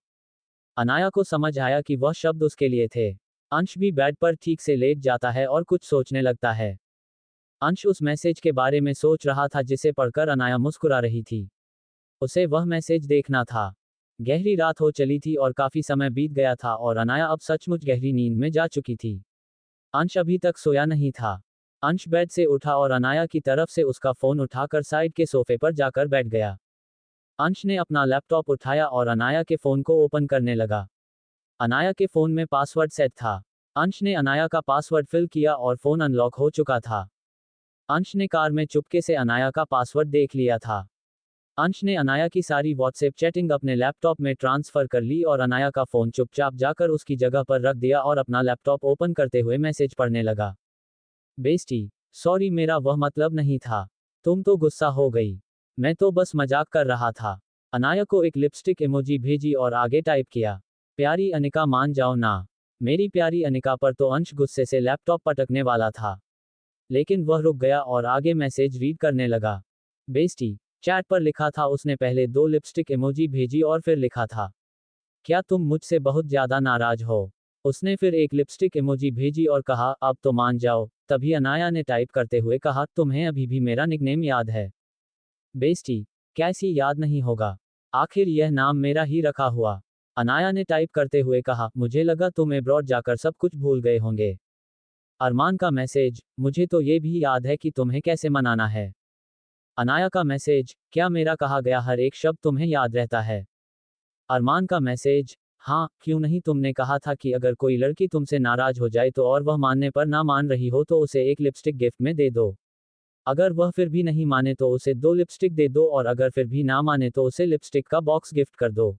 अनाया को समझ आया कि वह शब्द उसके लिए थे। अंश भी बेड पर ठीक से लेट जाता है और कुछ सोचने लगता है। अंश उस मैसेज के बारे में सोच रहा था जिसे पढ़कर अनाया मुस्कुरा रही थी। उसे वह मैसेज देखना था। गहरी रात हो चली थी और काफी समय बीत गया था और अनाया अब सचमुच गहरी नींद में जा चुकी थी। अंश अभी तक सोया नहीं था। अंश बेड से उठा और अनाया की तरफ से उसका फोन उठाकर साइड के सोफे पर जाकर बैठ गया। अंश ने अपना लैपटॉप उठाया और अनाया के फोन को ओपन करने लगा। अनाया के फोन में पासवर्ड सेट था। अंश ने अनाया का पासवर्ड फिल किया और फोन अनलॉक हो चुका था। अंश ने कार में चुपके से अनाया का पासवर्ड देख लिया था। अंश ने अनाया की सारी व्हाट्सएप चैटिंग अपने लैपटॉप में ट्रांसफर कर ली और अनाया का फोन चुपचाप जाकर उसकी जगह पर रख दिया और अपना लैपटॉप ओपन करते हुए मैसेज पढ़ने लगा। बेस्टी, सॉरी मेरा वह मतलब नहीं था। तुम तो गुस्सा हो गई। मैं तो बस मजाक कर रहा था। अनाया को एक लिपस्टिक इमोजी भेजी और आगे टाइप किया, प्यारी अनिका मान जाओ ना, मेरी प्यारी अनिका पर तो अंश गुस्से से लैपटॉप पटकने वाला था, लेकिन वह रुक गया और आगे मैसेज रीड करने लगा। बेस्टी, चैट पर लिखा था उसने पहले 2 लिपस्टिक इमोजी भेजी और फिर लिखा था, क्या तुम मुझसे बहुत ज्यादा नाराज हो। उसने फिर एक लिपस्टिक इमोजी भेजी और कहा, अब तो मान जाओ। तभी अनाया ने टाइप करते हुए कहा, तुम्हें अभी भी मेरा निकनेम याद है। बेस्टी, कैसी याद नहीं होगा, आखिर यह नाम मेरा ही रखा हुआ। अनाया ने टाइप करते हुए कहा, मुझे लगा तुम एब्रॉड जाकर सब कुछ भूल गए होंगे। अरमान का मैसेज, मुझे तो ये भी याद है कि तुम्हें कैसे मनाना है। अनाया का मैसेज, क्या मेरा कहा गया हर एक शब्द तुम्हें याद रहता है। अरमान का मैसेज, हाँ, क्यों नहीं, तुमने कहा था कि अगर कोई लड़की तुमसे नाराज हो जाए तो और वह मानने पर ना मान रही हो तो उसे एक लिपस्टिक गिफ्ट में दे दो। अगर वह फिर भी नहीं माने तो उसे 2 लिपस्टिक दे दो और अगर फिर भी ना माने तो उसे लिपस्टिक का बॉक्स गिफ्ट कर दो।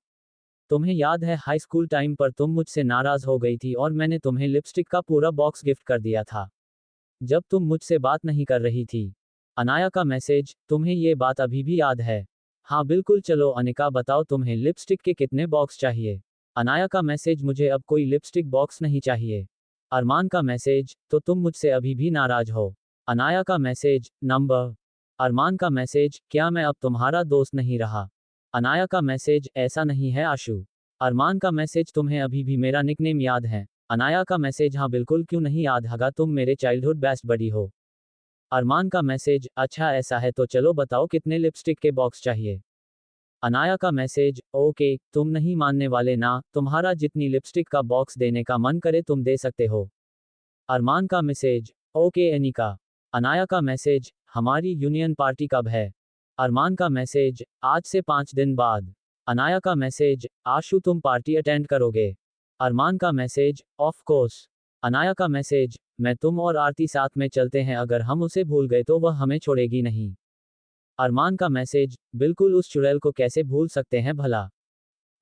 तुम्हें याद है हाई स्कूल टाइम पर तुम मुझसे नाराज हो गई थी और मैंने तुम्हें लिपस्टिक का पूरा बॉक्स गिफ्ट कर दिया था, जब तुम मुझसे बात नहीं कर रही थी। अनाया का मैसेज, तुम्हें ये बात अभी भी याद है। हाँ बिल्कुल, चलो अनिका बताओ तुम्हें लिपस्टिक के कितने बॉक्स चाहिए। अनाया का मैसेज, मुझे अब कोई लिपस्टिक बॉक्स नहीं चाहिए। अरमान का मैसेज, तो तुम मुझसे अभी भी नाराज हो। अनाया का मैसेज, नंबर। अरमान का मैसेज, क्या मैं अब तुम्हारा दोस्त नहीं रहा। अनाया का मैसेज, ऐसा नहीं है आशु। अरमान का मैसेज, तुम्हें अभी भी मेरा निकनेम याद है। अनाया का मैसेज, हाँ बिल्कुल, क्यों नहीं याद होगा, तुम मेरे चाइल्डहुड बेस्ट बडी हो। अरमान का मैसेज, अच्छा ऐसा है तो चलो बताओ कितने लिपस्टिक के बॉक्स चाहिए। अनाया का मैसेज, ओके, तुम नहीं मानने वाले ना, तुम्हारा जितनी लिपस्टिक का बॉक्स देने का मन करे तुम दे सकते हो। अरमान का मैसेज, ओके अनिका। अनाया का मैसेज, हमारी यूनियन पार्टी कब है। अरमान का मैसेज, आज से 5 दिन बाद। अनाया का मैसेज, आशु तुम पार्टी अटेंड करोगे। अरमान का मैसेज, ऑफ कोर्स। अनाया का मैसेज, मैं तुम और आरती साथ में चलते हैं, अगर हम उसे भूल गए तो वह हमें छोड़ेगी नहीं। अरमान का मैसेज, बिल्कुल, उस चुड़ैल को कैसे भूल सकते हैं भला।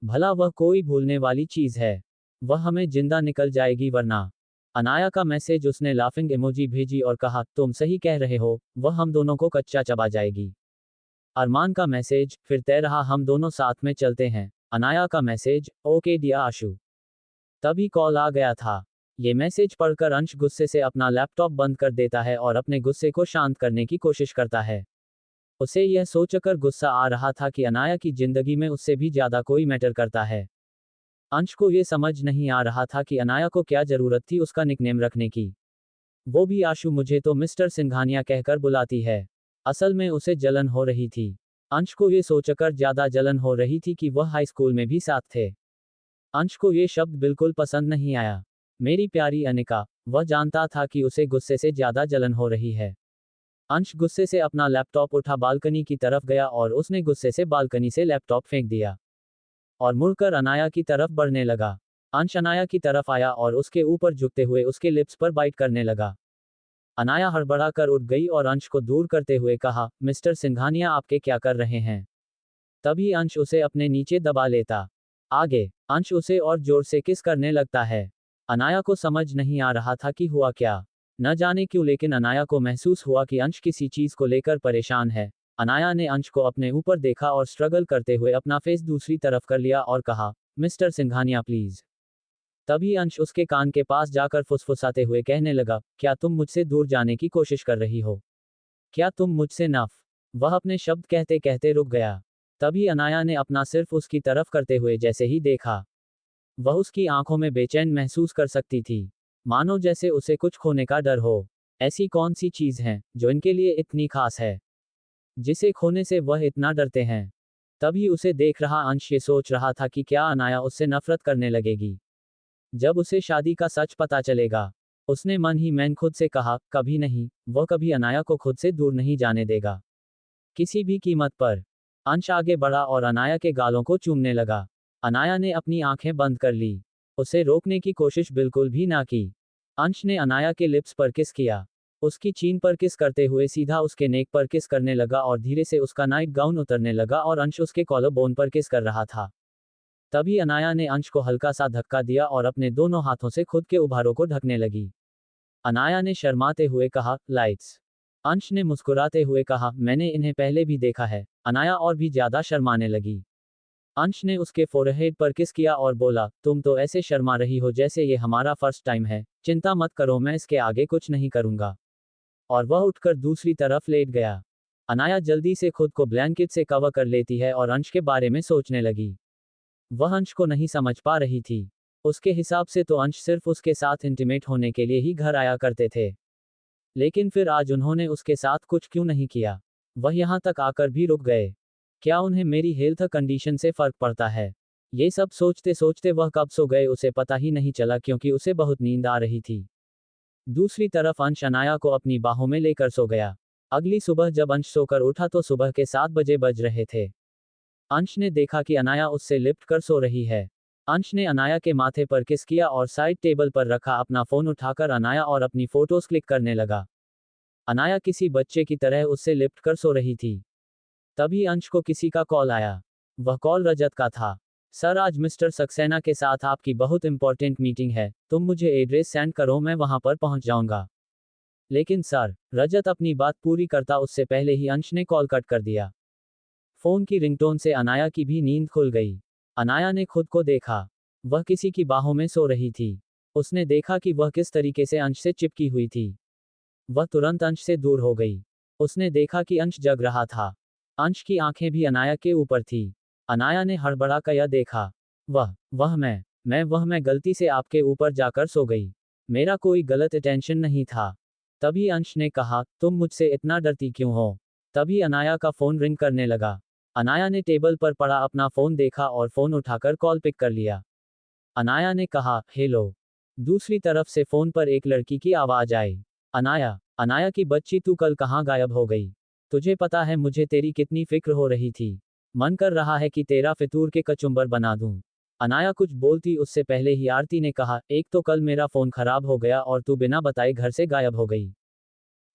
भला वह कोई भूलने वाली चीज है। वह हमें जिंदा निकल जाएगी वरना। अनाया का मैसेज, उसने लाफिंग इमोजी भेजी और कहा, तुम सही कह रहे हो, वह हम दोनों को कच्चा चबा जाएगी। अरमान का मैसेज, फिर तय रहा, हम दोनों साथ में चलते हैं। अनाया का मैसेज, ओके डियर आशु। तभी कॉल आ गया था। ये मैसेज पढ़कर अंश गुस्से से अपना लैपटॉप बंद कर देता है और अपने गुस्से को शांत करने की कोशिश करता है। उसे यह सोचकर गुस्सा आ रहा था कि अनाया की जिंदगी में उससे भी ज्यादा कोई मैटर करता है। अंश को ये समझ नहीं आ रहा था कि अनाया को क्या जरूरत थी उसका निकनेम रखने की। वो भी आशु मुझे तो मिस्टर सिंघानिया कहकर बुलाती है। असल में उसे जलन हो रही थी। अंश को ये सोचकर ज्यादा जलन हो रही थी कि वह हाई स्कूल में भी साथ थे। अंश को ये शब्द बिल्कुल पसंद नहीं आया। मेरी प्यारी अनिका, वह जानता था कि उसे गुस्से से ज्यादा जलन हो रही है। अंश गुस्से से अपना लैपटॉप उठा बालकनी की तरफ गया और उसने गुस्से से बालकनी से लैपटॉप फेंक दिया और मुड़कर अनाया की तरफ बढ़ने लगा। अंश अनाया की तरफ आया और उसके ऊपर झुकते हुए उसके लिप्स पर बाइट करने लगा। अनाया हड़बड़ा कर उठ गई और अंश को दूर करते हुए कहा, मिस्टर सिंघानिया आपके क्या कर रहे हैं। तभी अंश उसे अपने नीचे दबा लेता। आगे अंश उसे और जोर से किस करने लगता है। अनाया को समझ नहीं आ रहा था कि हुआ क्या। न जाने क्यों, लेकिन अनाया को महसूस हुआ कि अंश किसी चीज को लेकर परेशान है। अनाया ने अंश को अपने ऊपर देखा और स्ट्रगल करते हुए अपना फेस दूसरी तरफ कर लिया और कहा, मिस्टर सिंघानिया प्लीज। तभी अंश उसके कान के पास जाकर फुसफुसाते हुए कहने लगा, क्या तुम मुझसे दूर जाने की कोशिश कर रही हो। क्या तुम मुझसे नफ। वह अपने शब्द कहते कहते रुक गया। तभी अनाया ने अपना सिर्फ उसकी तरफ करते हुए जैसे ही देखा, वह उसकी आंखों में बेचैन महसूस कर सकती थी, मानो जैसे उसे कुछ खोने का डर हो। ऐसी कौन सी चीज है जो इनके लिए इतनी खास है, जिसे खोने से वह इतना डरते हैं। तभी उसे देख रहा अंश ये सोच रहा था कि क्या अनाया उससे नफरत करने लगेगी जब उसे शादी का सच पता चलेगा। उसने मन ही मन खुद से कहा, कभी नहीं, वह कभी अनाया को खुद से दूर नहीं जाने देगा, किसी भी कीमत पर। अंश आगे बढ़ा और अनाया के गालों को चूमने लगा। अनाया ने अपनी आंखें बंद कर ली। उसे रोकने की कोशिश बिल्कुल भी ना की। अंश ने अनाया के लिप्स पर किस किया। उसकी चीन पर किस करते हुए सीधा उसके नेक पर किस करने लगा और धीरे से उसका नाइट गाउन उतरने लगा और अंश उसके कॉलर बोन पर किस कर रहा था। तभी अनाया ने अंश को हल्का सा धक्का दिया और अपने दोनों हाथों से खुद के उभारों को ढकने लगी। अनाया ने शर्माते हुए कहा, लाइट्स। अंश ने मुस्कुराते हुए कहा, मैंने इन्हें पहले भी देखा है। अनाया और भी ज्यादा शर्माने लगी। अंश ने उसके फोरहेड पर किस किया और बोला, तुम तो ऐसे शर्मा रही हो जैसे ये हमारा फर्स्ट टाइम है। चिंता मत करो, मैं इसके आगे कुछ नहीं करूंगा। और वह उठकर दूसरी तरफ लेट गया। अनाया जल्दी से खुद को ब्लैंकेट से कवर कर लेती है और अंश के बारे में सोचने लगी। वह अंश को नहीं समझ पा रही थी। उसके हिसाब से तो अंश सिर्फ उसके साथ इंटीमेट होने के लिए ही घर आया करते थे। लेकिन फिर आज उन्होंने उसके साथ कुछ क्यों नहीं किया? वह यहाँ तक आकर भी रुक गए। क्या उन्हें मेरी हेल्थ कंडीशन से फर्क पड़ता है? ये सब सोचते सोचते वह कब सो गए उसे पता ही नहीं चला, क्योंकि उसे बहुत नींद आ रही थी। दूसरी तरफ अंश अनाया को अपनी बाहों में लेकर सो गया। अगली सुबह जब अंश सोकर उठा तो सुबह के 7 बजे बज रहे थे। अंश ने देखा कि अनाया उससे लिपट कर सो रही है। अंश ने अनाया के माथे पर किस किया और साइड टेबल पर रखा अपना फोन उठाकर अनाया और अपनी फोटोज क्लिक करने लगा। अनाया किसी बच्चे की तरह उससे लिपट कर सो रही थी। तभी अंश को किसी का कॉल आया। वह कॉल रजत का था। सर, आज मिस्टर सक्सेना के साथ आपकी बहुत इंपॉर्टेंट मीटिंग है, तुम मुझे एड्रेस सेंड करो, मैं वहां पर पहुंच जाऊंगा। लेकिन सर, रजत अपनी बात पूरी करता उससे पहले ही अंश ने कॉल कट कर दिया। फोन की रिंगटोन से अनाया की भी नींद खुल गई। अनाया ने खुद को देखा। वह किसी की बाहों में सो रही थी। उसने देखा कि वह किस तरीके से अंश से चिपकी हुई थी। वह तुरंत अंश से दूर हो गई। उसने देखा कि अंश जग रहा था। अंश की आंखें भी अनाया के ऊपर थी। अनाया ने हड़बड़ाकर यह देखा। मैं गलती से आपके ऊपर जाकर सो गई। मेरा कोई गलत इंटेंशन नहीं था। तभी अंश ने कहा, तुम मुझसे इतना डरती क्यों हो? तभी अनाया का फोन रिंग करने लगा। अनाया ने टेबल पर पड़ा अपना फोन देखा और फोन उठाकर कॉल पिक कर लिया। अनाया ने कहा, हेलो। दूसरी तरफ से फोन पर एक लड़की की आवाज आई। अनाया की बच्ची, तू कल कहाँ गायब हो गई? तुझे पता है मुझे तेरी कितनी फिक्र हो रही थी। मन कर रहा है कि तेरा फितूर के कचुम्बर बना दूं। अनाया कुछ बोलती उससे पहले ही आरती ने कहा, एक तो कल मेरा फोन खराब हो गया और तू बिना बताए घर से गायब हो गई।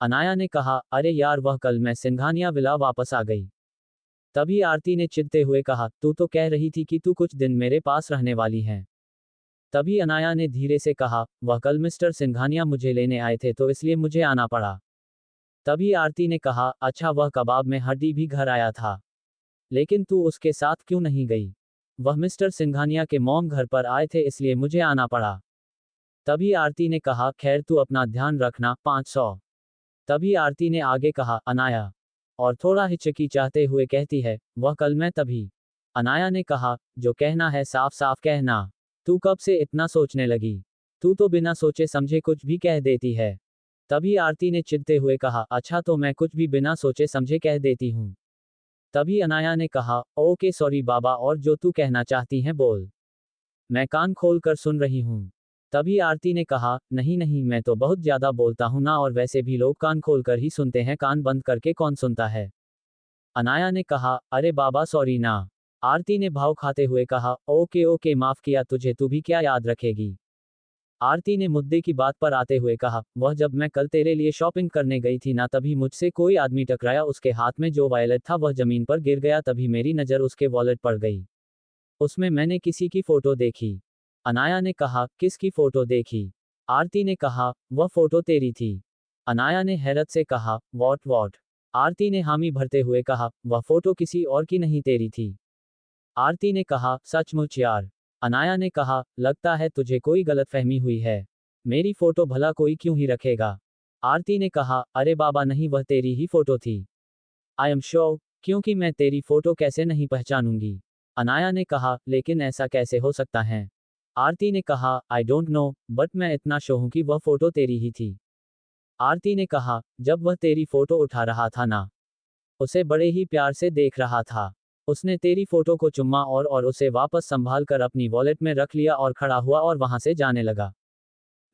अनाया ने कहा, अरे यार, वह कल मैं सिंघानिया विला वापस आ गई। तभी आरती ने चिढ़ते हुए कहा, तू तो कह रही थी कि तू कुछ दिन मेरे पास रहने वाली है। तभी अनाया ने धीरे से कहा, वह कल मिस्टर सिंघानिया मुझे लेने आए थे तो इसलिए मुझे आना पड़ा। तभी आरती ने कहा, अच्छा, वह कबाब में हड्डी भी घर आया था। लेकिन तू उसके साथ क्यों नहीं गई? वह मिस्टर सिंघानिया के मॉम घर पर आए थे इसलिए मुझे आना पड़ा। तभी आरती ने कहा, खैर तू अपना ध्यान रखना, 500। तभी आरती ने आगे कहा, अनाया। और थोड़ा हिचकिचाते हुए कहती है, वह कल मैं तभी। अनाया ने कहा, जो कहना है साफ साफ कहना। तू कब से इतना सोचने लगी? तू तो बिना सोचे समझे कुछ भी कह देती है। तभी आरती ने चिढ़ते हुए कहा, अच्छा तो मैं कुछ भी बिना सोचे समझे कह देती हूँ। तभी अनाया ने कहा, ओके सॉरी बाबा, और जो तू कहना चाहती हैं बोल। मैं कान खोल कर सुन रही हूँ। तभी आरती ने कहा, नहीं नहीं, मैं तो बहुत ज्यादा बोलता हूँ ना, और वैसे भी लोग कान खोल कर ही सुनते हैं, कान बंद करके कौन सुनता है? अनाया ने कहा, अरे बाबा सॉरी ना। आरती ने भाव खाते हुए कहा, ओके ओके, माफ किया तुझे, तू भी क्या याद रखेगी? आरती ने मुद्दे की बात पर आते हुए कहा, वह जब मैं कल तेरे लिए शॉपिंग करने गई थी ना, तभी मुझसे कोई आदमी टकराया, उसके हाथ में जो वॉलेट था वह जमीन पर गिर गया, तभी मेरी नज़र उसके वॉलेट पर गई। उसमें मैंने किसी की फोटो देखी। अनाया ने कहा, किसकी फोटो देखी? आरती ने कहा, वह फोटो तेरी थी। अनाया ने हैरत से कहा, वॉट? आरती ने हामी भरते हुए कहा, वह फोटो किसी और की नहीं तेरी थी। आरती ने कहा, सचमुच यार? अनाया ने कहा, लगता है तुझे कोई गलतफहमी हुई है। मेरी फोटो भला कोई क्यों ही रखेगा? आरती ने कहा, अरे बाबा नहीं, वह तेरी ही फोटो थी। आई एम श्योर, क्योंकि मैं तेरी फोटो कैसे नहीं पहचानूंगी? अनाया ने कहा, लेकिन ऐसा कैसे हो सकता है? आरती ने कहा, आई डोंट नो, बट मैं इतना श्योर हूं कि वह फोटो तेरी ही थी। आरती ने कहा, जब वह तेरी फोटो उठा रहा था ना, उसे बड़े ही प्यार से देख रहा था। उसने तेरी फोटो को चुम्मा और उसे वापस संभाल कर अपनी वॉलेट में रख लिया और खड़ा हुआ और वहां से जाने लगा।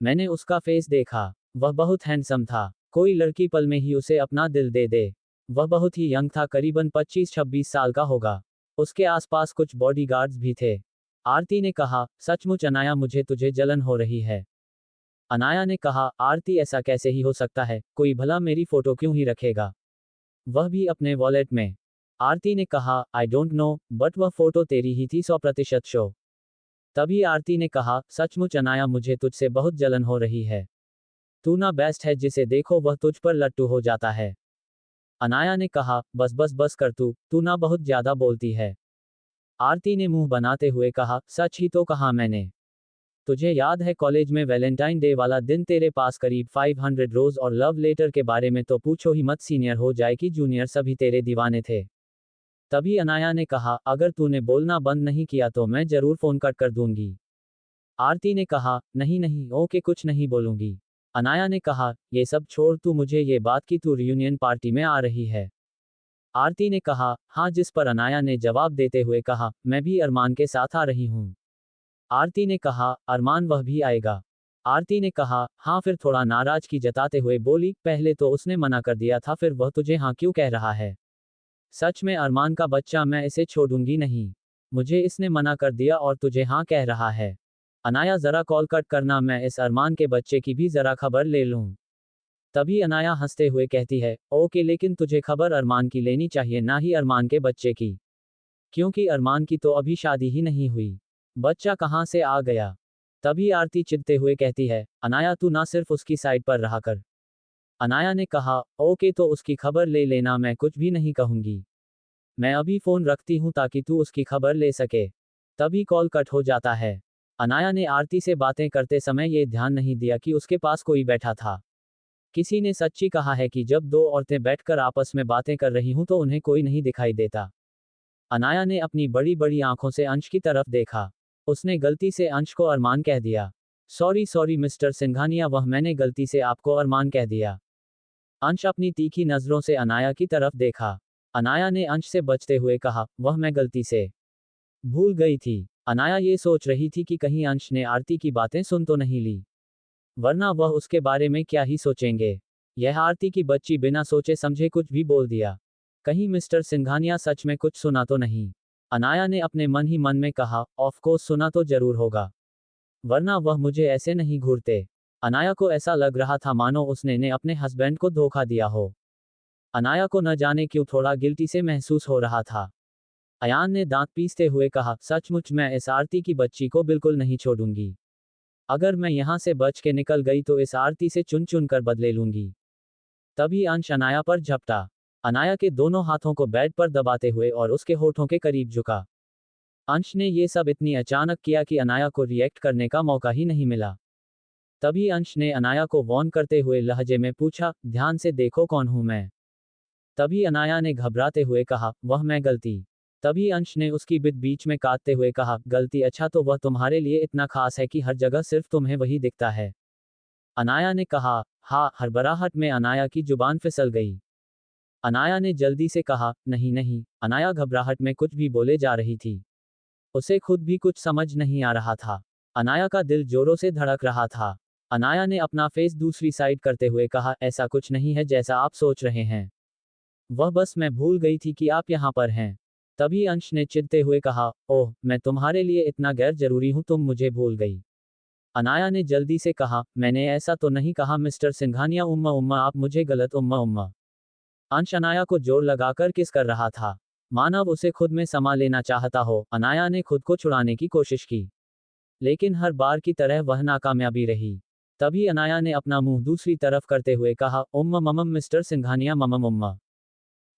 मैंने उसका फेस देखा। वह बहुत हैंडसम था। कोई लड़की पल में ही उसे अपना दिल दे दे। वह बहुत ही यंग था, करीबन 25-26 साल का होगा। उसके आसपास कुछ बॉडीगार्ड्स भी थे। आरती ने कहा, सचमुच अनाया, मुझे तुझे जलन हो रही है। अनाया ने कहा, आरती ऐसा कैसे ही हो सकता है, कोई भला मेरी फोटो क्यों ही रखेगा, वह भी अपने वॉलेट में? आरती ने कहा, आई डोंट नो, बट वह फोटो तेरी ही थी, 100% शो। तभी आरती ने कहा, सचमुच अनाया, मुझे तुझसे बहुत जलन हो रही है। तू ना बेस्ट है, जिसे देखो वह तुझ पर लट्टू हो जाता है। अनाया ने कहा, बस बस बस कर, तू ना बहुत ज्यादा बोलती है। आरती ने मुंह बनाते हुए कहा, सच ही तो कहा मैंने। तुझे याद है कॉलेज में वैलेंटाइन डे वाला दिन तेरे पास करीब 500 रोज और लव लेटर के बारे में तो पूछो ही मत, सीनियर हो जाए कि जूनियर सभी तेरे दीवाने थे। तभी अनाया ने कहा, अगर तूने बोलना बंद नहीं किया तो मैं जरूर फोन कट कर दूंगी। आरती ने कहा, नहीं नहीं ओके कुछ नहीं बोलूंगी। अनाया ने कहा, ये सब छोड़, तू मुझे ये बात कि तू रियूनियन पार्टी में आ रही है। आरती ने कहा, हाँ, जिस पर अनाया ने जवाब देते हुए कहा, मैं भी अरमान के साथ आ रही हूँ। आरती ने कहा, अरमान वह भी आएगा? आरती ने कहा, हाँ, फिर थोड़ा नाराजगी जताते हुए बोली, पहले तो उसने मना कर दिया था, फिर वह तुझे हाँ क्यों कह रहा है? सच में अरमान का बच्चा, मैं इसे छोड़ूंगी नहीं। मुझे इसने मना कर दिया और तुझे हाँ कह रहा है। अनाया जरा कॉल कट करना, मैं इस अरमान के बच्चे की भी जरा खबर ले लूं। तभी अनाया हंसते हुए कहती है, ओके, लेकिन तुझे खबर अरमान की लेनी चाहिए, ना ही अरमान के बच्चे की। क्योंकि अरमान की तो अभी शादी ही नहीं हुई, बच्चा कहाँ से आ गया? तभी आरती चिढ़ते हुए कहती है, अनाया तू ना सिर्फ उसकी साइड पर रहा कर। अनाया ने कहा, ओके, तो उसकी खबर ले लेना, मैं कुछ भी नहीं कहूंगी। मैं अभी फोन रखती हूँ ताकि तू उसकी खबर ले सके। तभी कॉल कट हो जाता है। अनाया ने आरती से बातें करते समय ये ध्यान नहीं दिया कि उसके पास कोई बैठा था। किसी ने सच्ची कहा है कि जब दो औरतें बैठकर आपस में बातें कर रही हूं तो उन्हें कोई नहीं दिखाई देता। अनाया ने अपनी बड़ी बड़ी आंखों से अंश की तरफ देखा। उसने गलती से अंश को अरमान कह दिया। सॉरी सॉरी मिस्टर सिंघानिया, वह मैंने गलती से आपको अरमान कह दिया। अंश अपनी तीखी नजरों से अनाया की तरफ देखा। अनाया ने अंश से बचते हुए कहा, वह मैं गलती से भूल गई थी। अनाया ये सोच रही थी कि कहीं अंश ने आरती की बातें सुन तो नहीं ली, वरना वह उसके बारे में क्या ही सोचेंगे। यह आरती की बच्ची बिना सोचे समझे कुछ भी बोल दिया। कहीं मिस्टर सिंघानिया सच में कुछ सुना तो नहीं? अनाया ने अपने मन ही मन में कहा, ऑफ कोर्स सुना तो जरूर होगा, वरना वह मुझे ऐसे नहीं घूरते। अनाया को ऐसा लग रहा था मानो उसने ने अपने हस्बैंड को धोखा दिया हो। अनाया को न जाने क्यों थोड़ा गिल्टी से महसूस हो रहा था। अयान ने दांत पीसते हुए कहा, सचमुच मैं इस आरती की बच्ची को बिल्कुल नहीं छोड़ूंगी। अगर मैं यहां से बच के निकल गई तो इस आरती से चुन चुन कर बदले लूंगी। तभी अंश अनाया पर झपटा। अनाया के दोनों हाथों को बेड पर दबाते हुए और उसके होठों के करीब झुका। अंश ने ये सब इतनी अचानक किया कि अनाया को रिएक्ट करने का मौका ही नहीं मिला। तभी अंश ने अनाया को वॉर्न करते हुए लहजे में पूछा, ध्यान से देखो कौन हूं मैं। तभी अनाया ने घबराते हुए कहा, वह मैं गलती। तभी अंश ने उसकी बिट बीच में काटते हुए कहा, गलती? अच्छा, तो वह तुम्हारे लिए इतना खास है कि हर जगह सिर्फ तुम्हें वही दिखता है? अनाया ने कहा। हाँ, हड़बड़ाहट में अनाया की जुबान फिसल गई। अनाया ने जल्दी से कहा, नहीं नहीं। अनाया घबराहट में कुछ भी बोले जा रही थी। उसे खुद भी कुछ समझ नहीं आ रहा था। अनाया का दिल जोरों से धड़क रहा था। अनाया ने अपना फेस दूसरी साइड करते हुए कहा, ऐसा कुछ नहीं है जैसा आप सोच रहे हैं। वह बस मैं भूल गई थी कि आप यहाँ पर हैं। तभी अंश ने चिढ़ते हुए कहा, ओह, मैं तुम्हारे लिए इतना गैर जरूरी हूं, तुम मुझे भूल गई। अनाया ने जल्दी से कहा, मैंने ऐसा तो नहीं कहा मिस्टर सिंघानिया, उम्मा उम्मा, आप मुझे गलत उम्मा उम्मा। अंश अनाया को जोर लगाकर किस कर रहा था, मानव उसे खुद में समा लेना चाहता हो। अनाया ने खुद को छुड़ाने की कोशिश की, लेकिन हर बार की तरह वह नाकामयाबी रही। तभी अनाया ने अपना मुंह दूसरी तरफ करते हुए कहा, उम्मा ममम मिस्टर सिंघानिया, ममम उम्मा।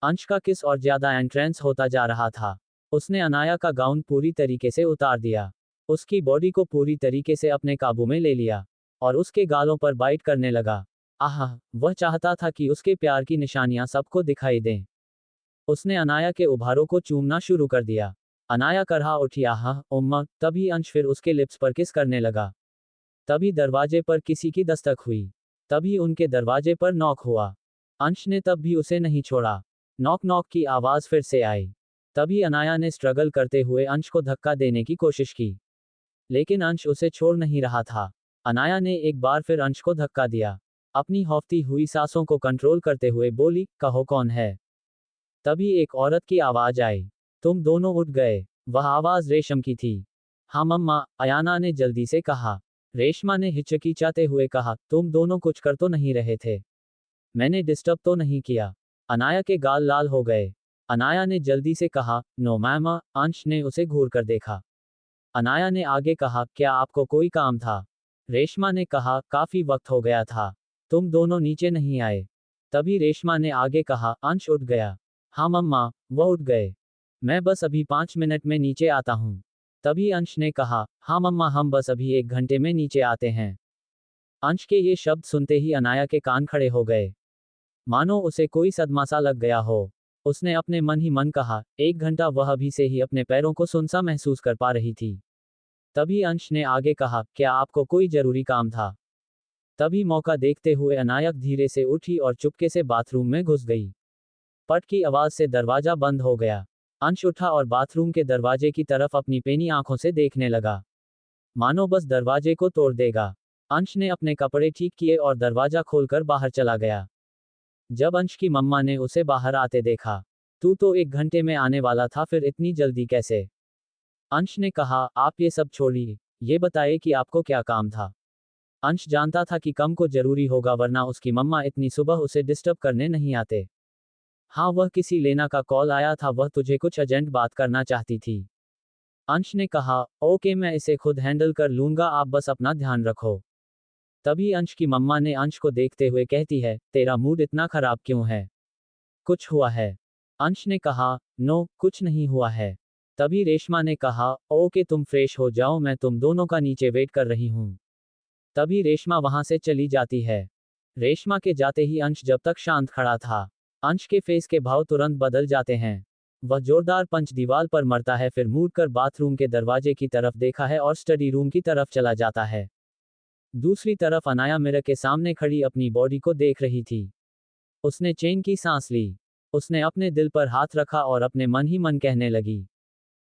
अंश का किस और ज्यादा एंट्रेंस होता जा रहा था। उसने अनाया का गाउन पूरी तरीके से उतार दिया, उसकी बॉडी को पूरी तरीके से अपने काबू में ले लिया और उसके गालों पर बाइट करने लगा। आह, वह चाहता था कि उसके प्यार की निशानियां सबको दिखाई दें। उसने अनाया के उभारों को चूमना शुरू कर दिया। अनाया करहा उठी, आह उम्मा। तभी अंश फिर उसके लिप्स पर किस करने लगा। तभी दरवाजे पर किसी की दस्तक हुई। तभी उनके दरवाजे पर नॉक हुआ। अंश ने तब भी उसे नहीं छोड़ा। नॉक नॉक की आवाज फिर से आई। तभी अनाया ने स्ट्रगल करते हुए अंश को धक्का देने की कोशिश की, लेकिन अंश उसे छोड़ नहीं रहा था। अनाया ने एक बार फिर अंश को धक्का दिया। अपनी हौफती हुई सांसों को कंट्रोल करते हुए बोली, कहो कौन है। तभी एक औरत की आवाज आई। तुम दोनों उठ गए। वह आवाज रेशम की थी। हाँ मम्मा, अयाना ने जल्दी से कहा। रेशमा ने हिचकिचाते हुए कहा, तुम दोनों कुछ कर तो नहीं रहे थे? मैंने डिस्टर्ब तो नहीं किया? अनाया के गाल लाल हो गए। अनाया ने जल्दी से कहा, नो मैम। अंश ने उसे घूर कर देखा। अनाया ने आगे कहा, क्या आपको कोई काम था? रेशमा ने कहा, काफी वक्त हो गया था, तुम दोनों नीचे नहीं आए। तभी रेशमा ने आगे कहा, अंश उठ गया। हाँ मम्मा, वह उठ गए। मैं बस अभी 5 मिनट में नीचे आता हूँ। तभी अंश ने कहा, हाँ मम्मा, हम बस अभी 1 घंटे में नीचे आते हैं। अंश के ये शब्द सुनते ही अनाया के कान खड़े हो गए, मानो उसे कोई सदमा सा लग गया हो। उसने अपने मन ही मन कहा, 1 घंटा? वह अभी से ही अपने पैरों को सुनसा महसूस कर पा रही थी। तभी अंश ने आगे कहा, क्या आपको कोई जरूरी काम था? तभी मौका देखते हुए अनायक धीरे से उठी और चुपके से बाथरूम में घुस गई। पट की आवाज से दरवाजा बंद हो गया। अंश उठा और बाथरूम के दरवाजे की तरफ अपनी पेनी आंखों से देखने लगा, मानो बस दरवाजे को तोड़ देगा। अंश ने अपने कपड़े ठीक किए और दरवाजा खोलकर बाहर चला गया। जब अंश की मम्मा ने उसे बाहर आते देखा, तू तो 1 घंटे में आने वाला था, फिर इतनी जल्दी कैसे? अंश ने कहा, आप ये सब छोड़िए, ये बताइए कि आपको क्या काम था? अंश जानता था कि कम को जरूरी होगा, वरना उसकी मम्मा इतनी सुबह उसे डिस्टर्ब करने नहीं आते। हाँ, वह किसी लेना का कॉल आया था, वह तुझे कुछ अर्जेंट बात करना चाहती थी। अंश ने कहा, ओके, मैं इसे खुद हैंडल कर लूंगा, आप बस अपना ध्यान रखो। तभी अंश की मम्मा ने अंश को देखते हुए कहती है, तेरा मूड इतना खराब क्यों है? कुछ हुआ है? अंश ने कहा, नो, कुछ नहीं हुआ है। तभी रेशमा ने कहा, ओके, तुम फ्रेश हो जाओ, मैं तुम दोनों का नीचे वेट कर रही हूँ। तभी रेशमा वहां से चली जाती है। रेशमा के जाते ही अंश जब तक शांत खड़ा था, अंश के फेस के भाव तुरंत बदल जाते हैं। वह जोरदार पंच दीवार पर मरता है, फिर मुड़ कर बाथरूम के दरवाजे की तरफ देखा है और स्टडी रूम की तरफ चला जाता है। दूसरी तरफ अनाया मिरर के सामने खड़ी अपनी बॉडी को देख रही थी। उसने चैन की सांस ली। उसने अपने दिल पर हाथ रखा और अपने मन ही मन कहने लगी,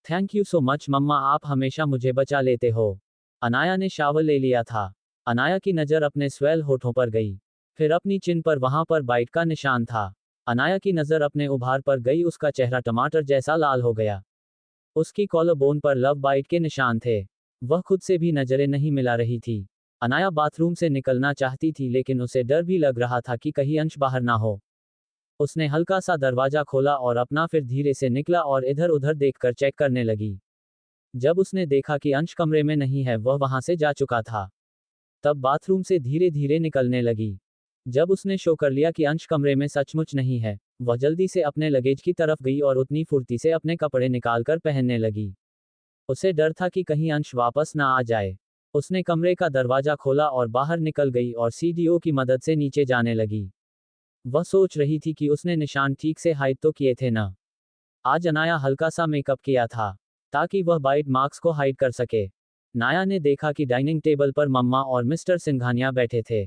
थैंक यू सो मच मम्मा, आप हमेशा मुझे बचा लेते हो। अनाया ने शावर ले लिया था। अनाया की नज़र अपने स्वेल होठों पर गई, फिर अपनी चिन पर, वहां पर बाइट का निशान था। अनाया की नज़र अपने उभार पर गई, उसका चेहरा टमाटर जैसा लाल हो गया। उसकी कॉलर बोन पर लव बाइट के निशान थे। वह खुद से भी नजरें नहीं मिला रही थी। अनाया बाथरूम से निकलना चाहती थी, लेकिन उसे डर भी लग रहा था कि कहीं अंश बाहर ना हो। उसने हल्का सा दरवाजा खोला और अपना, फिर धीरे से निकला और इधर उधर देखकर चेक करने लगी। जब उसने देखा कि अंश कमरे में नहीं है, वह वहां से जा चुका था, तब बाथरूम से धीरे धीरे निकलने लगी। जब उसने शो कर लिया कि अंश कमरे में सचमुच नहीं है, वह जल्दी से अपने लगेज की तरफ गई और उतनी फुर्ती से अपने कपड़े निकालकर पहनने लगी। उसे डर था कि कहीं अंश वापस ना आ जाए। उसने कमरे का दरवाजा खोला और बाहर निकल गई और सीढ़ियों की मदद से नीचे जाने लगी। वह सोच रही थी कि उसने निशान ठीक से हाइड तो किए थे ना। आज अनाया हल्का सा मेकअप किया था, ताकि वह बाइट मार्क्स को हाइड कर सके। नाया ने देखा कि डाइनिंग टेबल पर मम्मा और मिस्टर सिंघानिया बैठे थे।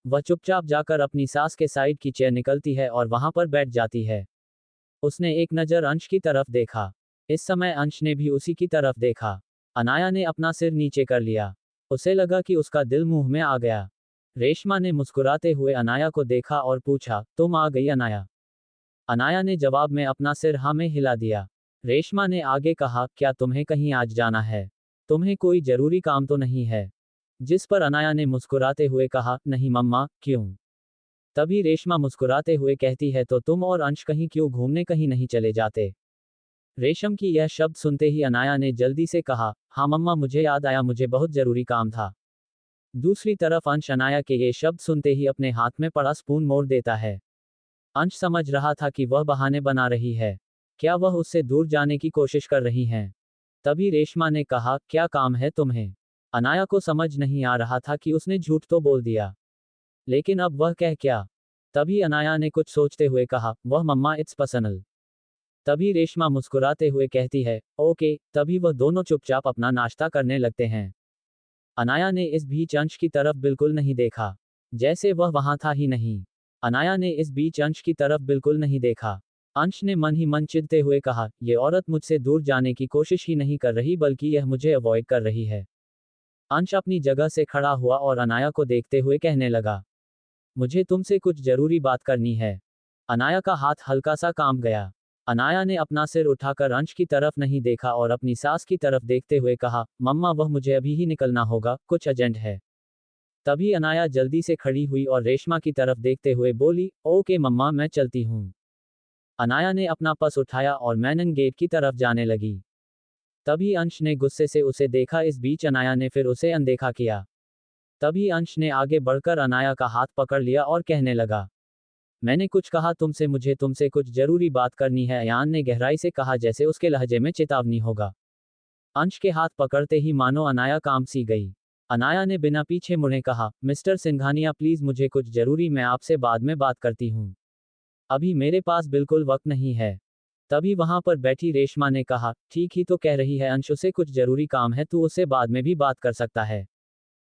वह चुपचाप जाकर अपनी सास के साइड की चेयर निकलती है और वहां पर बैठ जाती है। उसने एक नज़र अंश की तरफ देखा। इस समय अंश ने भी उसी की तरफ देखा। अनाया ने अपना सिर नीचे कर लिया। उसे लगा कि उसका दिल मुंह में आ गया। रेशमा ने मुस्कुराते हुए अनाया को देखा और पूछा, तुम आ गई अनाया? अनाया ने जवाब में अपना सिर हाँ में हिला दिया। रेशमा ने आगे कहा, क्या तुम्हें कहीं आज जाना है? तुम्हें कोई जरूरी काम तो नहीं है? जिस पर अनाया ने मुस्कुराते हुए कहा, नहीं मम्मा, क्यों? तभी रेशमा मुस्कुराते हुए कहती है, तो तुम और अंश कहीं क्यों घूमने कहीं नहीं चले जाते? रेशम की यह शब्द सुनते ही अनाया ने जल्दी से कहा, हाँ मम्मा, मुझे याद आया, मुझे बहुत जरूरी काम था। दूसरी तरफ अंश अनाया के ये शब्द सुनते ही अपने हाथ में पड़ा स्पून मोड़ देता है। अंश समझ रहा था कि वह बहाने बना रही है। क्या वह उससे दूर जाने की कोशिश कर रही हैं? तभी रेशमा ने कहा, क्या काम है तुम्हें? अनाया को समझ नहीं आ रहा था कि उसने झूठ तो बोल दिया, लेकिन अब वह कह क्या? तभी अनाया ने कुछ सोचते हुए कहा, वह मम्मा, इट्स पर्सनल। तभी रेशमा मुस्कुराते हुए कहती है, ओके। तभी वह दोनों चुपचाप अपना नाश्ता करने लगते हैं। अनाया ने इस बीच अंश की तरफ बिल्कुल नहीं देखा, जैसे वह वहां था ही नहीं। अनाया ने इस बीच अंश की तरफ बिल्कुल नहीं देखा। अंश ने मन ही मन चिढ़ते हुए कहा, ये औरत मुझसे दूर जाने की कोशिश ही नहीं कर रही, बल्कि यह मुझे अवॉइड कर रही है। अंश अपनी जगह से खड़ा हुआ और अनाया को देखते हुए कहने लगा, मुझे तुमसे कुछ जरूरी बात करनी है। अनाया का हाथ हल्का सा कांप गया। अनाया ने अपना सिर उठाकर अंश की तरफ नहीं देखा और अपनी सास की तरफ देखते हुए कहा, मम्मा, वह मुझे अभी ही निकलना होगा, कुछ अर्जेंट है। तभी अनाया जल्दी से खड़ी हुई और रेशमा की तरफ देखते हुए बोली, ओके मम्मा, मैं चलती हूँ। अनाया ने अपना पर्स उठाया और मैनन गेट की तरफ जाने लगी। तभी अंश ने गुस्से से उसे देखा। इस बीच अनाया ने फिर उसे अनदेखा किया। तभी अंश ने आगे बढ़कर अनाया का हाथ पकड़ लिया और कहने लगा, मैंने कुछ कहा तुमसे, मुझे तुमसे कुछ जरूरी बात करनी है, अयान ने गहराई से कहा, जैसे उसके लहजे में चेतावनी होगा। अंश के हाथ पकड़ते ही मानो अनाया काम सी गई। अनाया ने बिना पीछे मुड़े कहा, मिस्टर सिंघानिया प्लीज, मुझे कुछ जरूरी, मैं आपसे बाद में बात करती हूँ। अभी मेरे पास बिल्कुल वक्त नहीं है। तभी वहां पर बैठी रेशमा ने कहा, ठीक ही तो कह रही है अंश, उसे कुछ जरूरी काम है, तू उससे बाद में भी बात कर सकता है।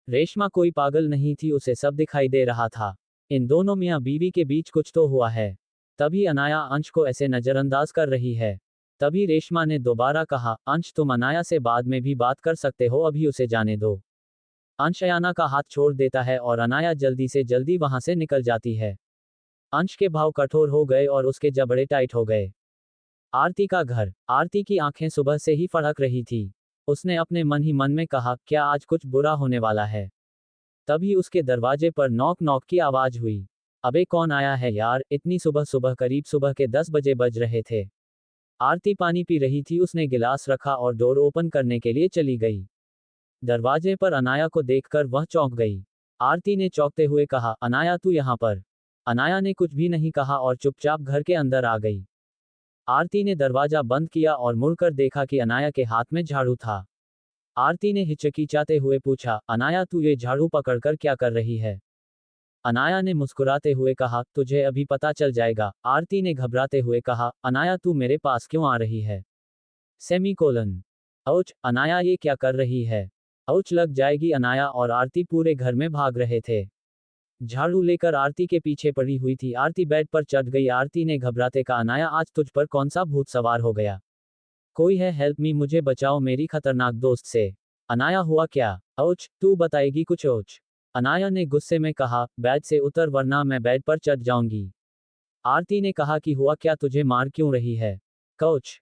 रेशमा कोई पागल नहीं थी, उसे सब दिखाई दे रहा था। इन दोनों मियां बीवी के बीच कुछ तो हुआ है। तभी अनाया अंश को ऐसे नजरअंदाज कर रही है। तभी रेशमा ने दोबारा कहा, अंश तुम अनाया से बाद में भी बात कर सकते हो, अभी उसे जाने दो। अंश अयाना का हाथ छोड़ देता है और अनाया जल्दी से जल्दी वहां से निकल जाती है। अंश के भाव कठोर हो गए और उसके जबड़े टाइट हो गए। आरती का घर। आरती की आंखें सुबह से ही फड़क रही थी। उसने अपने मन ही मन में कहा, क्या आज कुछ बुरा होने वाला है। तभी उसके दरवाजे पर नॉक नॉक की आवाज हुई। अबे कौन आया है यार, इतनी सुबह सुबह, करीब सुबह के 10 बजे बज रहे थे। आरती पानी पी रही थी, उसने गिलास रखा और डोर ओपन करने के लिए चली गई। दरवाजे पर अनाया को देखकर वह चौंक गई। आरती ने चौंकते हुए कहा, अनाया तू यहाँ पर। अनाया ने कुछ भी नहीं कहा और चुपचाप घर के अंदर आ गई। आरती ने दरवाजा बंद किया और मुड़कर देखा कि अनाया के हाथ में झाड़ू था। आरती ने हिचकिचाते हुए पूछा, अनाया तू ये झाड़ू पकड़कर क्या कर रही है। अनाया ने मुस्कुराते हुए कहा, तुझे अभी पता चल जाएगा। आरती ने घबराते हुए कहा, अनाया तू मेरे पास क्यों आ रही है। सेमीकोलन। औच, अनाया ये क्या कर रही है। औच लग जाएगी। अनाया और आरती पूरे घर में भाग रहे थे। झाड़ू लेकर आरती के पीछे पड़ी हुई थी। आरती बेड पर चढ़ गई। आरती ने घबराते कहा, अनाया आज तुझ पर कौन सा भूत सवार हो गया। कोई है, हेल्प मी, मुझे बचाओ मेरी खतरनाक दोस्त से। अनाया हुआ क्या। औच, तू बताएगी कुछ। औच, अनाया ने गुस्से में कहा, बेड से उतर वरना मैं बेड पर चढ़ जाऊंगी। आरती ने कहा कि हुआ क्या, तुझे मार क्यों रही है। कौच,